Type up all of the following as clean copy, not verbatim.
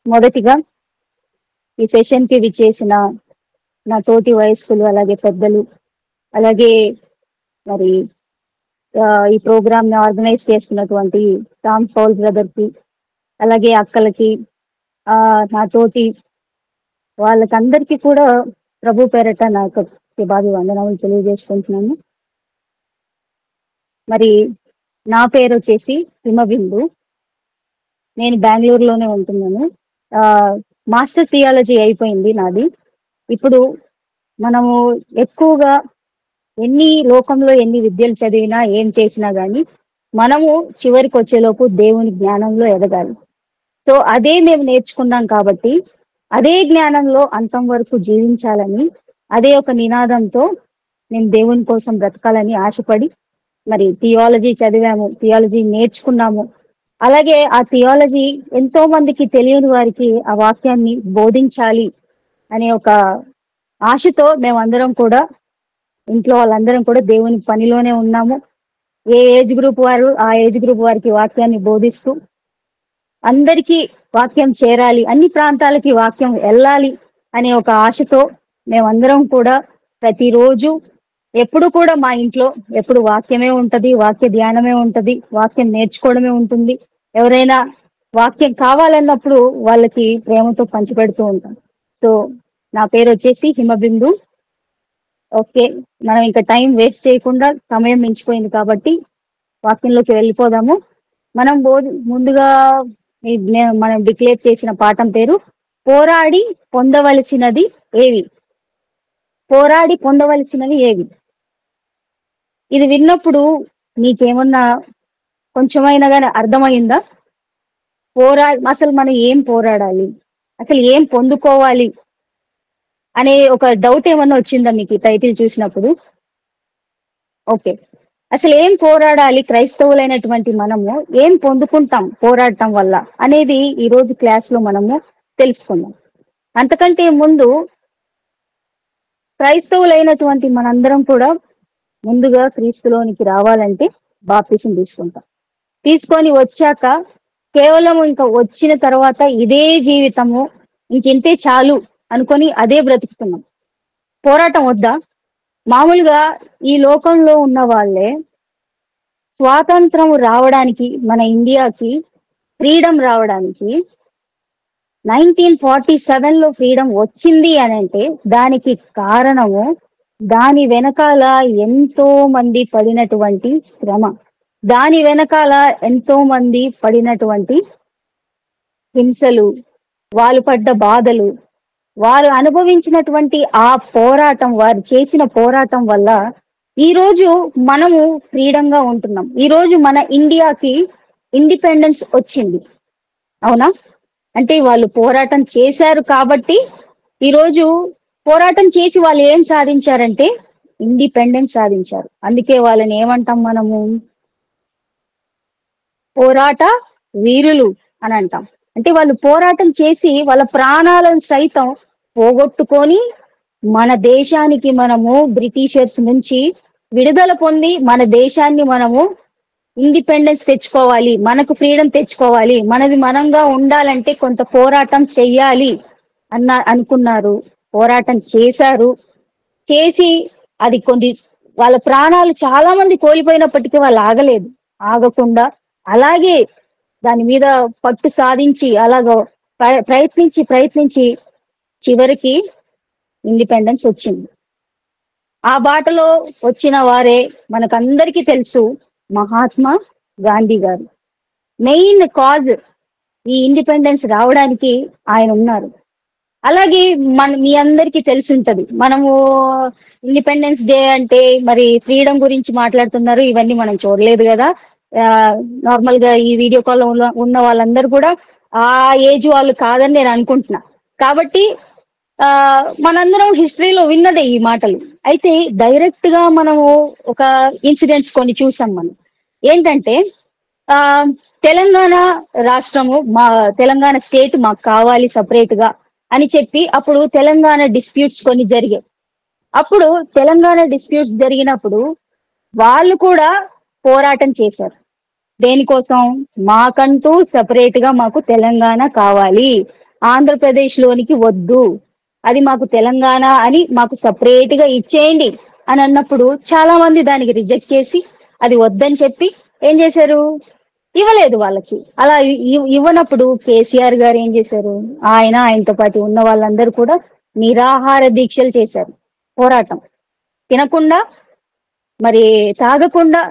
మొదటిగా ఈ సెషన్ కి విచ్చేసిన నా తోటి వయస్కులు, అలాగే పెద్దలు, అలాగే మరి ఈ ప్రోగ్రామ్ ని ఆర్గనైజ్ చేస్తున్నటువంటి టామ్ పౌల్ బ్రదర్ కి, అలాగే అక్కలకి, నా తోటి వాళ్ళకందరికీ కూడా ప్రభు పేరట నాకు శుభాభి వందనాలు తెలియజేసుకుంటున్నాను. మరి నా పేరు వచ్చేసి హిమబిందు. నేను బెంగళూరులోనే ఉంటున్నాను. మాస్టర్ థియాలజీ అయిపోయింది నాది. ఇప్పుడు మనము ఎక్కువగా లోకంలో ఎన్ని విద్యలు చదివినా ఏం చేసినా గానీ మనము చివరికి వచ్చేలోపు దేవుని జ్ఞానంలో ఎదగాలి. సో అదే మేము నేర్చుకున్నాం కాబట్టి అదే జ్ఞానంలో అంతం వరకు జీవించాలని, అదే ఒక నినాదంతో నేను దేవుని కోసం బ్రతకాలని ఆశపడి మరి థియాలజీ చదివాము, థియాలజీ నేర్చుకున్నాము. అలాగే ఆ థియాలజీ ఎంతో మందికి తెలియని వారికి ఆ వాక్యాన్ని బోధించాలి అనే ఒక ఆశతో మేమందరం కూడా, ఇంట్లో వాళ్ళందరం కూడా దేవుని పనిలోనే ఉన్నాము. ఏ ఏజ్ గ్రూప్ వారు ఆ ఏజ్ గ్రూప్ వారికి వాక్యాన్ని బోధిస్తూ అందరికీ వాక్యం చేరాలి, అన్ని ప్రాంతాలకి వాక్యం వెళ్ళాలి అనే ఒక ఆశతో మేమందరం కూడా ప్రతిరోజు ఎప్పుడు కూడా మా ఇంట్లో ఎప్పుడు వాక్యమే ఉంటది, వాక్య ధ్యానమే ఉంటది, వాక్యం నేర్చుకోవడమే ఉంటుంది. ఎవరైనా వాక్యం కావాలన్నప్పుడు వాళ్ళకి ప్రేమతో పంచిపెడుతూ ఉంటాం. సో నా పేరు వచ్చేసి హిమబిందు. ఓకే, మనం ఇంకా టైం వేస్ట్ చేయకుండా, సమయం మించిపోయింది కాబట్టి వాక్యంలోకి వెళ్ళిపోదాము. మనం ముందుగా మనం డిక్లేర్ చేసిన పాఠం పేరు పోరాడి పొందవలసినది ఏవి. పోరాడి పొందవలసినవి ఏవి. ఇది విన్నప్పుడు మీకేమన్నా కొంచెమైనా కానీ అర్థమైందా? అసలు మనం ఏం పోరాడాలి, అసలు ఏం పొందుకోవాలి అనే ఒక డౌట్ ఏమన్నా వచ్చిందా మీకు ఈ టైటిల్ చూసినప్పుడు? ఓకే, అసలు ఏం పోరాడాలి, క్రైస్తవులైనటువంటి మనము ఏం పొందుకుంటాం పోరాడటం వల్ల అనేది ఈ రోజు క్లాస్ లో మనము తెలుసుకుందాం. అంతకంటే ముందు క్రైస్తవులైనటువంటి మనందరం కూడా ముందుగా క్రీస్తులోనికి రావాలంటే బాప్తిసం తీసుకుంటాం. తీసుకొని వచ్చాక కేవలం ఇంకా వచ్చిన తర్వాత ఇదే జీవితము, ఇంకింతే చాలు అనుకొని అదే బ్రతుకుతున్నాం. పోరాటం వద్దా? మామూలుగా ఈ లోకంలో ఉన్న వాళ్ళే స్వాతంత్రం రావడానికి, మన ఇండియాకి ఫ్రీడమ్ రావడానికి 1947 లో ఫ్రీడమ్ వచ్చింది అని అంటే దానికి కారణము, దాని వెనకాల ఎంతో మంది పడినటువంటి శ్రమ, దాని వెనకాల ఎంతో మంది పడినటువంటి హింసలు, వాళ్ళు పడ్డ బాధలు, వారు అనుభవించినటువంటి ఆ పోరాటం, వారు చేసిన పోరాటం వల్ల ఈ రోజు మనము ఫ్రీడమ్ గా ఉంటున్నాం. ఈ రోజు మన ఇండియాకి ఇండిపెండెన్స్ వచ్చింది. అవునా? అంటే వాళ్ళు పోరాటం చేశారు కాబట్టి ఈరోజు పోరాటం చేసి వాళ్ళు ఏం సాధించారంటే ఇండిపెండెన్స్ సాధించారు. అందుకే వాళ్ళని ఏమంటాం మనము? పోరాట వీరులు అని అంటాం. అంటే వాళ్ళు పోరాటం చేసి వాళ్ళ ప్రాణాలను సైతం పోగొట్టుకొని మన దేశానికి మనము బ్రిటిషర్స్ నుంచి విడుదల పొంది మన దేశాన్ని మనము ఇండిపెండెన్స్ తెచ్చుకోవాలి, మనకు ఫ్రీడమ్ తెచ్చుకోవాలి, మనది మనంగా ఉండాలంటే కొంత పోరాటం చెయ్యాలి అనుకున్నారు. పోరాటం చేశారు. చేసి అది వాళ్ళ ప్రాణాలు చాలా మంది కోల్పోయినప్పటికీ వాళ్ళు ఆగలేదు. ఆగకుండా అలాగే దాని మీద పట్టు సాధించి అలాగ ప్రయత్నించి చివరికి ఇండిపెండెన్స్ వచ్చింది. ఆ బాటలో వచ్చిన వారే మనకందరికీ తెలుసు, మహాత్మా గాంధీ గారు. మెయిన్ కాజ్ ఈ ఇండిపెండెన్స్ రావడానికి ఆయన ఉన్నారు. అలాగే మీ అందరికీ తెలిసి ఉంటది, మనము ఇండిపెండెన్స్ డే అంటే మరి ఫ్రీడమ్ గురించి మాట్లాడుతున్నారు, ఇవన్నీ మనం చూడలేదు కదా. నార్మల్ గా ఈ వీడియో కాల్ ఉన్న వాళ్ళందరూ కూడా ఆ ఏజ్ వాళ్ళు కాదని నేను అనుకుంటున్నా. కాబట్టి మనందరం హిస్టరీలో విన్నదే ఈ మాటలు. అయితే డైరెక్ట్ గా మనము ఒక ఇన్సిడెంట్స్ కొన్ని చూసాం. మనం ఏంటంటే తెలంగాణ రాష్ట్రము, తెలంగాణ స్టేట్ మాకు కావాలి సపరేట్ గా అని చెప్పి అప్పుడు తెలంగాణ డిస్ప్యూట్స్ కొన్ని జరిగాయి. అప్పుడు తెలంగాణ డిస్ప్యూట్స్ జరిగినప్పుడు వాళ్ళు కూడా పోరాటం చేశారు. దేనికోసం? మాకంటూ సపరేట్ గా మాకు తెలంగాణ కావాలి, ఆంధ్రప్రదేశ్ లోనికి వద్దు, అది మాకు తెలంగాణ అని మాకు సపరేట్ గా ఇచ్చేయండి అని అన్నప్పుడు చాలా మంది దానికి రిజెక్ట్ చేసి అది వద్దని చెప్పి ఏం చేశారు, ఇవ్వలేదు వాళ్ళకి. అలా ఇవ్వనప్పుడు కేసీఆర్ గారు ఏం చేశారు, ఆయనతో పాటు ఉన్న వాళ్ళందరూ కూడా నిరాహార దీక్షలు చేశారు, పోరాటం. తినకుండా మరి తాగకుండా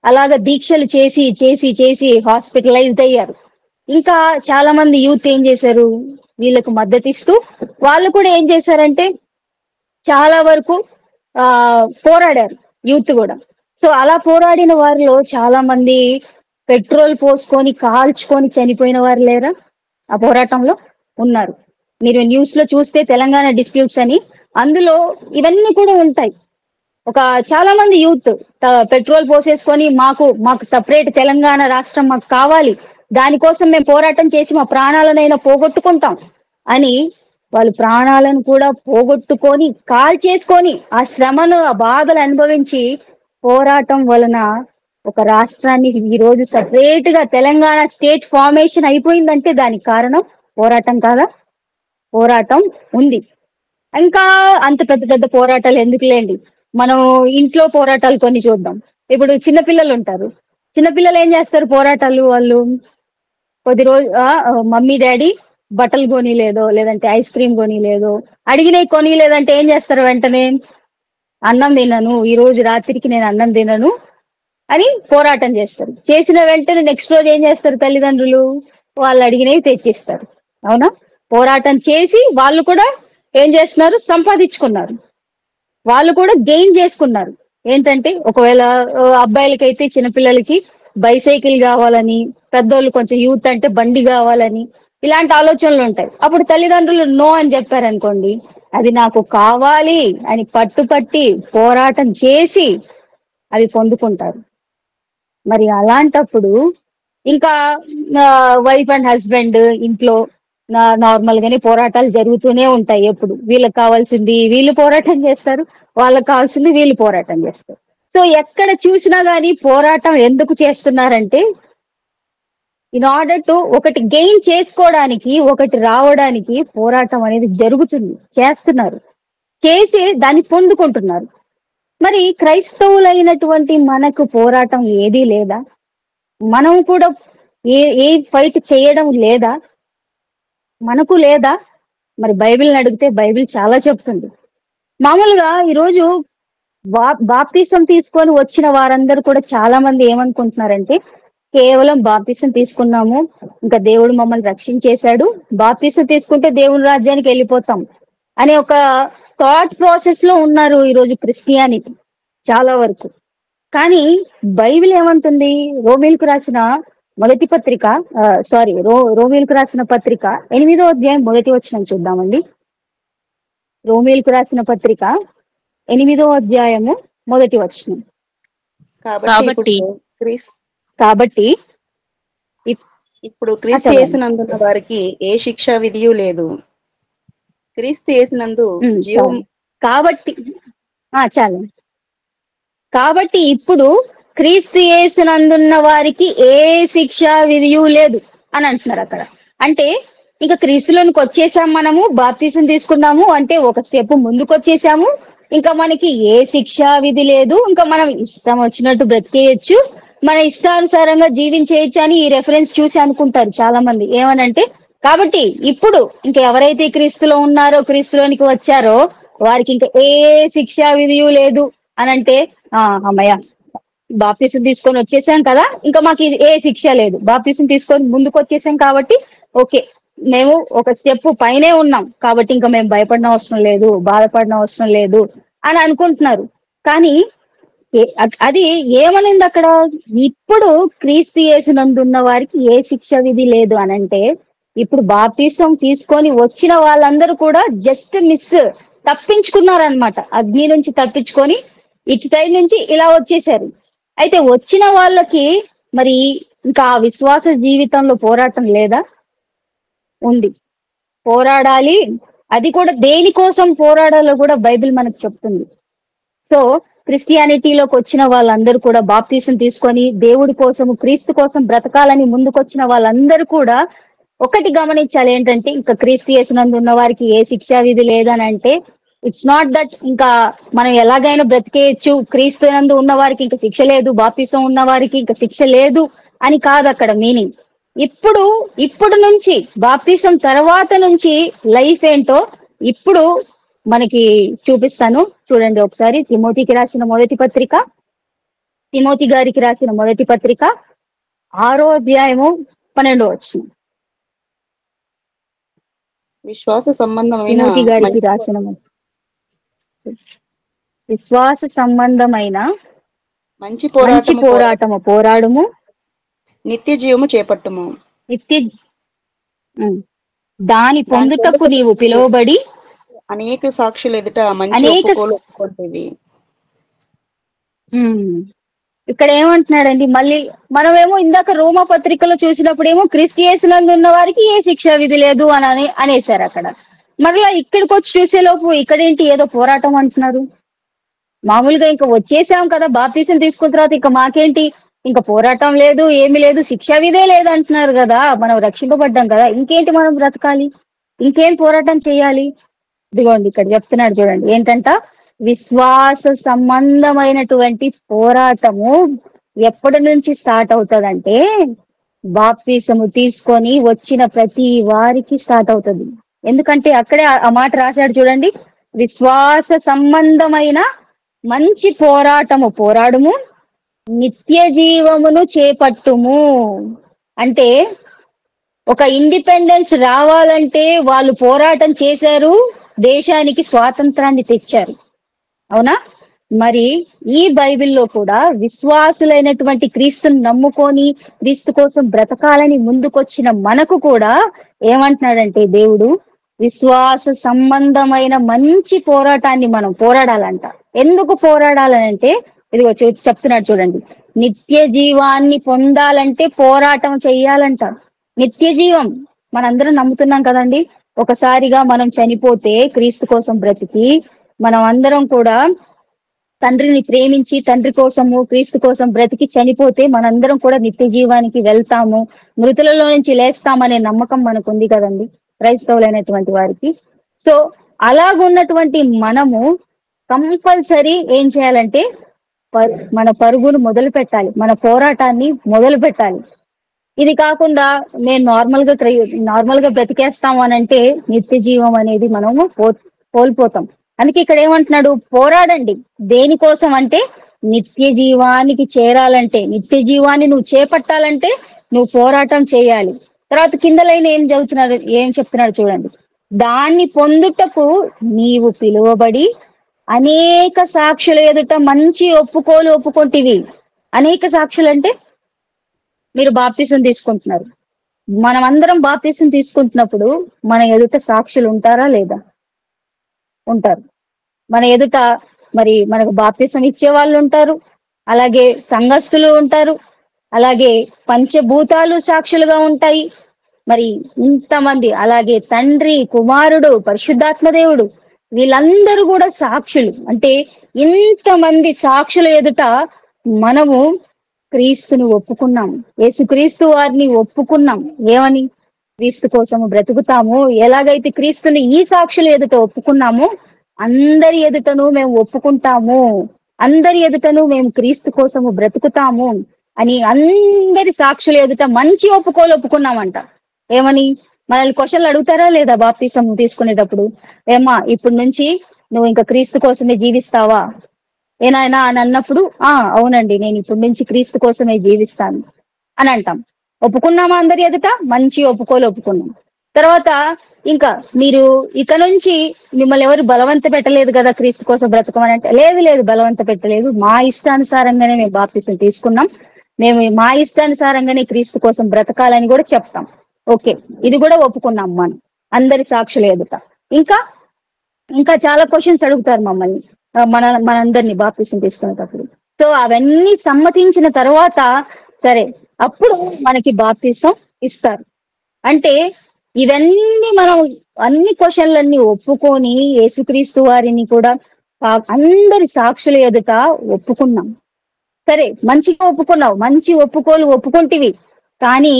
అలాగ దీక్షలు చేసి చేసి చేసి హాస్పిటలైజ్డ్ అయ్యారు. ఇంకా చాలా మంది యూత్ ఏం చేశారు, వీళ్ళకు మద్దతు ఇస్తూ వాళ్ళు కూడా ఏం చేశారంటే చాలా వరకు పోరాడారు యూత్ కూడా. సో అలా పోరాడిన వారిలో చాలా మంది పెట్రోల్ పోసుకొని కాల్చుకొని చనిపోయిన వారు లేరా ఆ పోరాటంలో ఉన్నారు. మీరు న్యూస్ లో చూస్తే తెలంగాణ డిస్ప్యూట్స్ అని, అందులో ఇవన్నీ కూడా ఉంటాయి. ఒక చాలా మంది యూత్ పెట్రోల్ పోసేసుకొని మాకు సపరేట్ తెలంగాణ రాష్ట్రం మాకు కావాలి, దానికోసం మేము పోరాటం చేసి మా ప్రాణాలనైనా పోగొట్టుకుంటాం అని వాళ్ళు ప్రాణాలను కూడా పోగొట్టుకొని కాల్ చేసుకొని ఆ శ్రమను ఆ బాధలు అనుభవించి పోరాటం వలన ఒక రాష్ట్రాన్ని ఈ రోజు సపరేట్ గా తెలంగాణ స్టేట్ ఫార్మేషన్ అయిపోయిందంటే దానికి కారణం పోరాటం కాదా? పోరాటం ఉంది. ఇంకా అంత పెద్ద పెద్ద పోరాటాలు ఎందుకులేండి, మనం ఇంట్లో పోరాటాలు కొన్ని చూద్దాం. ఇప్పుడు చిన్నపిల్లలు ఉంటారు, చిన్నపిల్లలు ఏం చేస్తారు పోరాటాలు, వాళ్ళు కొద్ది రోజు మమ్మీ డాడీ బట్టలు కొనిలేదో లేదంటే ఐస్ క్రీమ్ కొనిలేదో అడిగినవి కొనిలేదంటే ఏం చేస్తారు, వెంటనే అన్నం తినను, ఈ రోజు రాత్రికి నేను అన్నం తినను అని పోరాటం చేస్తారు. చేసిన వెంటనే నెక్స్ట్ రోజు ఏం చేస్తారు తల్లిదండ్రులు, వాళ్ళు అడిగినవి తెచ్చిస్తారు. అవునా? పోరాటం చేసి వాళ్ళు కూడా ఏం చేస్తున్నారు, సంపాదించుకున్నారు, వాళ్ళు కూడా గెయిన్ చేసుకున్నారు. ఏంటంటే ఒకవేళ అబ్బాయిలకైతే చిన్నపిల్లలకి బైసైకిల్ కావాలని, పెద్దోళ్ళు కొంచెం యూత్ అంటే బండి కావాలని, ఇలాంటి ఆలోచనలు ఉంటాయి. అప్పుడు తల్లిదండ్రులు నో అని చెప్పారనుకోండి, అది నాకు కావాలి అని పట్టుపట్టి పోరాటం చేసి అవి పొందుకుంటారు. మరి అలాంటప్పుడు ఇంకా వైఫ్ అండ్ హస్బెండ్ ఇంట్లో నార్మల్ గానే పోరాటాలు జరుగుతూనే ఉంటాయి. ఎప్పుడు వీళ్ళకి కావాల్సింది వీళ్ళు పోరాటం చేస్తారు, వాళ్ళకి కావాల్సింది వీళ్ళు పోరాటం చేస్తారు. సో ఎక్కడ చూసినా గానీ పోరాటం ఎందుకు చేస్తున్నారంటే ఇన్ ఆర్డర్ టు ఒకటి గెయిన్ చేసుకోవడానికి, ఒకటి రావడానికి పోరాటం అనేది జరుగుతుంది, చేస్తున్నారు, చేసి దాన్ని పొందుకుంటున్నారు. మరి క్రైస్తవులైనటువంటి మనకు పోరాటం ఏదీ లేదా? మనం కూడా ఏ ఫైట్ చేయడం లేదా? మనకు లేదా? మరి బైబిల్ని అడిగితే బైబిల్ చాలా చెప్తుంది. మామూలుగా ఈరోజు బాప్తిసం తీసుకొని వచ్చిన వారందరూ కూడా చాలా మంది ఏమనుకుంటున్నారంటే కేవలం బాప్తిసం తీసుకున్నాము, ఇంకా దేవుడు మమ్మల్ని రక్షించేశాడు, బాప్తిసం తీసుకుంటే దేవుని రాజ్యానికి వెళ్ళిపోతాం అనే ఒక థాట్ ప్రాసెస్ లో ఉన్నారు ఈరోజు క్రిస్టియానిటీ చాలా వరకు. కానీ బైబిల్ ఏమంటుంది, రోమీలకు రాసిన మొదటి పత్రిక రోమీలకు రాసిన పత్రిక 8వ అధ్యాయం 1వ వచనం చూద్దామండి. రోమీలకు రాసిన పత్రిక 8వ అధ్యాయము 1వ వచనం. కాబట్టి ఇప్పుడు క్రీస్తు యేసునందున్న వారికి ఏ శిక్షా విధియు లేదు. క్రీస్తు యేసునందు జీవం. కాబట్టి ఇప్పుడు క్రీస్తు యేసునందున్న వారికి ఏ శిక్షా విధియు లేదు అని అంటున్నారు అక్కడ. అంటే ఇంకా క్రీస్తులోనికి వచ్చేసాం, మనము బాప్తిసం తీసుకున్నాము అంటే ఒక స్టెప్ ముందుకు వచ్చేసాము, ఇంకా మనకి ఏ శిక్షా విధి లేదు, ఇంకా మనం ఇష్టం వచ్చినట్టు బ్రతికేయచ్చు, మన ఇష్టానుసారంగా జీవించేయచ్చు అని ఈ రెఫరెన్స్ చూసి అనుకుంటారు చాలా మంది. ఏమనంటే కాబట్టి ఇప్పుడు ఇంకా ఎవరైతే క్రీస్తులో ఉన్నారో, క్రీస్తులోనికి వచ్చారో వారికి ఇంకా ఏ శిక్షా విధియు లేదు అని అంటే అమ్మయ్య బాప్తిసం తీసుకొని వచ్చేసాం కదా, ఇంకా మాకు ఏ శిక్ష లేదు, బాప్తిసం తీసుకొని ముందుకు వచ్చేసాం కాబట్టి ఓకే, మేము ఒక స్టెప్ పైనే ఉన్నాం కాబట్టి ఇంకా మేము భయపడిన అవసరం లేదు, బాధపడిన అవసరం లేదు అని అనుకుంటున్నారు. కానీ అది ఏమనింది అక్కడ, ఇప్పుడు క్రీస్తు యేసునందున్న వారికి ఏ శిక్ష విధి లేదు అనంటే ఇప్పుడు బాప్తిసం తీసుకొని వచ్చిన వాళ్ళందరూ కూడా జస్ట్ తప్పించుకున్నారనమాట, అగ్ని నుంచి తప్పించుకొని ఇటు సైడ్ నుంచి ఇలా వచ్చేసారు. అయితే వచ్చిన వాళ్ళకి మరి ఇంకా ఆ విశ్వాస జీవితంలో పోరాటం లేదా? ఉంది, పోరాడాలి. అది కూడా దేనికోసం పోరాడాలో కూడా బైబిల్ మనకు చెప్తుంది. సో క్రిస్టియానిటీలోకి వచ్చిన వాళ్ళందరూ కూడా బాప్తిసం తీసుకొని దేవుడి కోసము క్రీస్తు కోసం బ్రతకాలని ముందుకొచ్చిన వాళ్ళందరూ కూడా ఒకటి గమనించాలి ఏంటంటే, ఇంకా క్రీస్తు యేసునందు ఉన్న వారికి ఏ శిక్షా విధి లేదని అంటే, ఇట్స్ నాట్ దట్ ఇంకా మనం ఎలాగైనా బ్రతికేయచ్చు, క్రీస్తు నందు ఉన్న వారికి ఇంకా శిక్ష లేదు, బాప్తిసం ఉన్న వారికి ఇంకా శిక్ష లేదు అని కాదు అక్కడ మీనింగ్. ఇప్పుడు నుంచి బాప్తిసం తర్వాత నుంచి లైఫ్ ఏంటో ఇప్పుడు మనకి చూపిస్తాను చూడండి ఒకసారి. తిమోతికి రాసిన మొదటి పత్రిక, తిమోతి గారికి రాసిన మొదటి పత్రిక 6వ అధ్యాయము 12వ వచనం. విశ్వాస సంబంధమైన తిమోతి గారికి రాసిన విశ్వాస సంబంధమైన మంచి పోరాటము పోరాడము, నిత్య జీవము చేపట్టుము. దాని పొందుటకు నీవు పిలువబడి అనేక సాక్షులు ఎదుట మంచి ఒప్పుకోంటివి. ఇక్కడ ఏమంటున్నాడండి, మళ్ళీ మనమేమో ఇందాక రోమా పత్రికలో చూసినప్పుడేమో క్రీస్తు యేసునందు ఉన్న వారికి ఏ శిక్షా విధి లేదు అని అనేసారు అక్కడ. మరలా ఇక్కడికి వచ్చి చూసేలోపు ఇక్కడేంటి ఏదో పోరాటం అంటున్నారు. మామూలుగా ఇంకా వచ్చేసాం కదా బాప్తీసం తీసుకున్న తర్వాత ఇంకా మాకేంటి, ఇంకా పోరాటం లేదు, ఏమి లేదు, శిక్షా విధే లేదు అంటున్నారు కదా, మనం రక్షింపబడ్డాం కదా, ఇంకేంటి మనం బ్రతకాలి, ఇంకేం పోరాటం చేయాలి. ఇదిగోండి ఇక్కడ చెప్తున్నాడు చూడండి ఏంటంట, విశ్వాస సంబంధమైనటువంటి పోరాటము ఎప్పటి నుంచి స్టార్ట్ అవుతుందంటే, బాప్తీసము తీసుకొని వచ్చిన ప్రతి వారికి స్టార్ట్ అవుతుంది. ఎందుకంటే అక్కడే ఆ మాట రాశాడు చూడండి, విశ్వాస సంబంధమైన మంచి పోరాటము పోరాడుము, నిత్య జీవమును చేపట్టుము. అంటే ఒక ఇండిపెండెన్స్ రావాలంటే వాళ్ళు పోరాటం చేశారు, దేశానికి స్వాతంత్రాన్ని తెచ్చారు. అవునా? మరి ఈ బైబిల్లో కూడా విశ్వాసులైనటువంటి క్రీస్తుని నమ్ముకొని క్రీస్తు కోసం బ్రతకాలని ముందుకొచ్చిన మనకు కూడా ఏమంటున్నాడంటే దేవుడు, విశ్వాస సంబంధమైన మంచి పోరాటాన్ని మనం పోరాడాలంట. ఎందుకు పోరాడాలనంటే ఇదిగో చెప్తున్నాడు చూడండి, నిత్య జీవాన్ని పొందాలంటే పోరాటం చెయ్యాలంట. నిత్య జీవం మనందరం నమ్ముతున్నాం కదండి, ఒకసారిగా మనం చనిపోతే క్రీస్తు కోసం బ్రతికి మనం అందరం కూడా తండ్రిని ప్రేమించి తండ్రి కోసము క్రీస్తు కోసం బ్రతికి చనిపోతే మనందరం కూడా నిత్య జీవానికి వెళ్తాము, మృతులలో నుంచి లేస్తామనే నమ్మకం మనకు ఉంది కదండి క్రైస్తవులైనటువంటి వారికి. సో అలాగున్నటువంటి మనము కంపల్సరీ ఏం చేయాలంటే మన పరుగును మొదలు పెట్టాలి, మన పోరాటాన్ని మొదలు పెట్టాలి. ఇది కాకుండా మేము నార్మల్ గా బ్రతికేస్తాము అని అంటే నిత్య జీవం అనేది మనము కోల్పోతాం. అందుకే ఇక్కడ ఏమంటున్నాడు, పోరాడండి. దేనికోసం అంటే నిత్య జీవానికి చేరాలంటే, నిత్య జీవాన్ని నువ్వు చేపట్టాలంటే నువ్వు పోరాటం చేయాలి. తర్వాత కింద లైన్ ఏం చెప్తున్నాడు చూడండి, దాన్ని పొందుటకు నీవు పిలువబడి అనేక సాక్షుల ఎదుట మంచి ఒప్పుకొంటివి. అనేక సాక్షులు అంటే మీరు బాప్తీసం తీసుకుంటున్నారు, మనమందరం బాప్తీసం తీసుకుంటున్నప్పుడు మన ఎదుట సాక్షులు ఉంటారా లేదా? ఉంటారు. మన ఎదుట మరి మనకు బాప్తీసం ఇచ్చే వాళ్ళు ఉంటారు, అలాగే సంఘస్థులు ఉంటారు, అలాగే పంచభూతాలు సాక్షులుగా ఉంటాయి. మరి ఇంతమంది, అలాగే తండ్రి, కుమారుడు, పరిశుద్ధాత్మ దేవుడు, వీళ్ళందరూ కూడా సాక్షులు. అంటే ఇంతమంది సాక్షుల ఎదుట మనము క్రీస్తును ఒప్పుకున్నాం, యేసుక్రీస్తు వారిని ఒప్పుకున్నాం. ఏమని? క్రీస్తు కోసము బ్రతుకుతాము. ఎలాగైతే క్రీస్తుని ఈ సాక్షుల ఎదుట ఒప్పుకున్నామో అందరి ఎదుటను మేము ఒప్పుకుంటాము, అందరి ఎదుటను మేము క్రీస్తు కోసము బ్రతుకుతాము అని అందరి సాక్షుల ఎదుట మంచి ఒప్పుకున్నామంట. ఏమని? మనల్ని క్వశ్చన్లు అడుగుతారా లేదా బాప్తీసం తీసుకునేటప్పుడు? ఏమా ఇప్పుడు నుంచి నువ్వు ఇంకా క్రీస్తు కోసమే జీవిస్తావా ఏనాయనా అని అన్నప్పుడు అవునండి నేను ఇప్పటి నుంచి క్రీస్తు కోసమే జీవిస్తాను అని అంటాం. ఒప్పుకున్నామా అందరి ఎదుట? మంచి ఒప్పుకున్నాం. తర్వాత ఇంకా మీరు ఇక నుంచి మిమ్మల్ని ఎవరు బలవంత పెట్టలేదు కదా క్రీస్తు కోసం బ్రతకమని అంటే, లేదు బలవంత పెట్టలేదు, మా ఇష్టానుసారంగానే మేము బాప్తీసం తీసుకున్నాం, మేము మా ఇష్టానుసారంగానే క్రీస్తు కోసం బ్రతకాలని కూడా చెప్తాం. ఓకే, ఇది కూడా ఒప్పుకున్నాం మనం అందరి సాక్షుల ఎదుట. ఇంకా చాలా క్వశ్చన్స్ అడుగుతారు మమ్మల్ని, మనందరినీ బాప్తీసం తీసుకునేటప్పుడు. సో అవన్నీ సమ్మతించిన తర్వాత సరే అప్పుడు మనకి బాప్తీసం ఇస్తారు. అంటే ఇవన్నీ మనం అన్ని క్వశ్చన్లన్నీ ఒప్పుకొని యేసుక్రీస్తు వారిని కూడా అందరి సాక్షుల ఎదుట ఒప్పుకున్నాం. సరే మంచిగా ఒప్పుకున్నావు, మంచి ఒప్పుకుంటివి, కానీ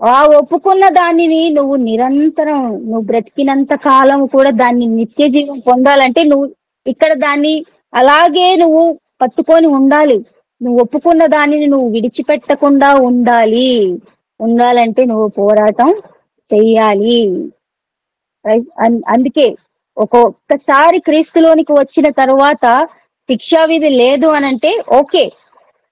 ఆ ఒప్పుకున్న దానిని నువ్వు నిరంతరం నువ్వు బ్రతికినంత కాలం కూడా దాన్ని నిత్య జీవం పొందాలంటే నువ్వు ఇక్కడ దాన్ని అలాగే నువ్వు పట్టుకొని ఉండాలి. నువ్వు ఒప్పుకున్న దానిని నువ్వు విడిచిపెట్టకుండా ఉండాలి. ఉండాలంటే నువ్వు పోరాటం చెయ్యాలి. రైట్. అందుకే ఒక్కొక్కసారి క్రీస్తులోనికి వచ్చిన తరువాత శిక్షా విధి లేదు అనంటే ఓకే.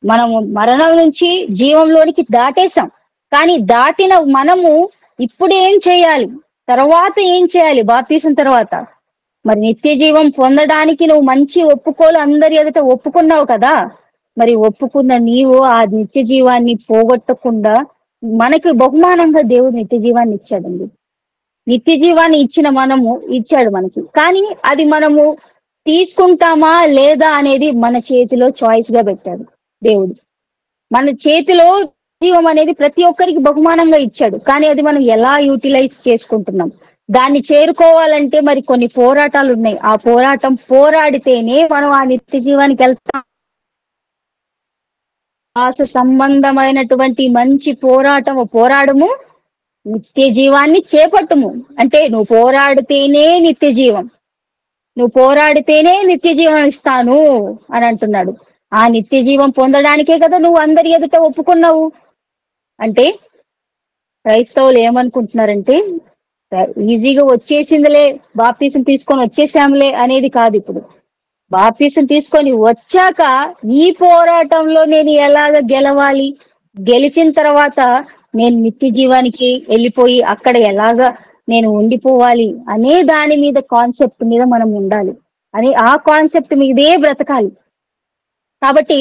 మనము మరణం నుంచి జీవంలోనికి దాటేసాం. కానీ దాటిన మనము ఇప్పుడు ఏం చేయాలి? తర్వాత ఏం చేయాలి బాప్తీసం తర్వాత? మరి నిత్య జీవం పొందడానికి నువ్వు మంచి ఒప్పుకోలు అందరి ఎదుట ఒప్పుకున్నావు కదా! మరి ఒప్పుకున్న నీవు ఆ నిత్య జీవాన్ని పోగొట్టకుండా మనకి బహుమానంగా దేవుడు నిత్య జీవాన్ని ఇచ్చాడండి. నిత్య జీవాన్ని ఇచ్చిన మనము ఇచ్చాడు మనకి. కానీ అది మనము తీసుకుంటామా లేదా అనేది మన చేతిలో చాయిస్ గా పెట్టాడు దేవుడు. మన చేతిలో జీవం అనేది ప్రతి ఒక్కరికి బహుమానంగా ఇచ్చాడు. కానీ అది మనం ఎలా యూటిలైజ్ చేసుకుంటున్నాం? దాన్ని చేరుకోవాలంటే మరి కొన్ని పోరాటాలు ఉన్నాయి. ఆ పోరాటం పోరాడితేనే మనం ఆ నిత్య జీవానికి వెళ్తాం. ఆశ సంబంధమైనటువంటి మంచి పోరాడము నిత్య జీవాన్ని చేపట్టుము. అంటే నువ్వు పోరాడితేనే నిత్య జీవం, నువ్వు పోరాడితేనే నిత్య జీవం ఇస్తాను అని అంటున్నాడు. ఆ నిత్య జీవం పొందడానికే కదా నువ్వు అందరి ఎదుట ఒప్పుకున్నావు. అంటే క్రైస్తవులు ఏమనుకుంటున్నారంటే ఈజీగా వచ్చేసిందిలే, బాప్తీసం తీసుకొని వచ్చేసాంలే అనేది కాదు. ఇప్పుడు బాప్తీసం తీసుకొని వచ్చాక ఈ పోరాటంలో నేను ఎలాగ గెలవాలి, గెలిచిన తర్వాత నేను నిత్య జీవానికి వెళ్ళిపోయి అక్కడ ఎలాగా నేను ఉండిపోవాలి అనే దాని మీద కాన్సెప్ట్ మీద మనం ఉండాలి. అని ఆ కాన్సెప్ట్ మీదే బ్రతకాలి. కాబట్టి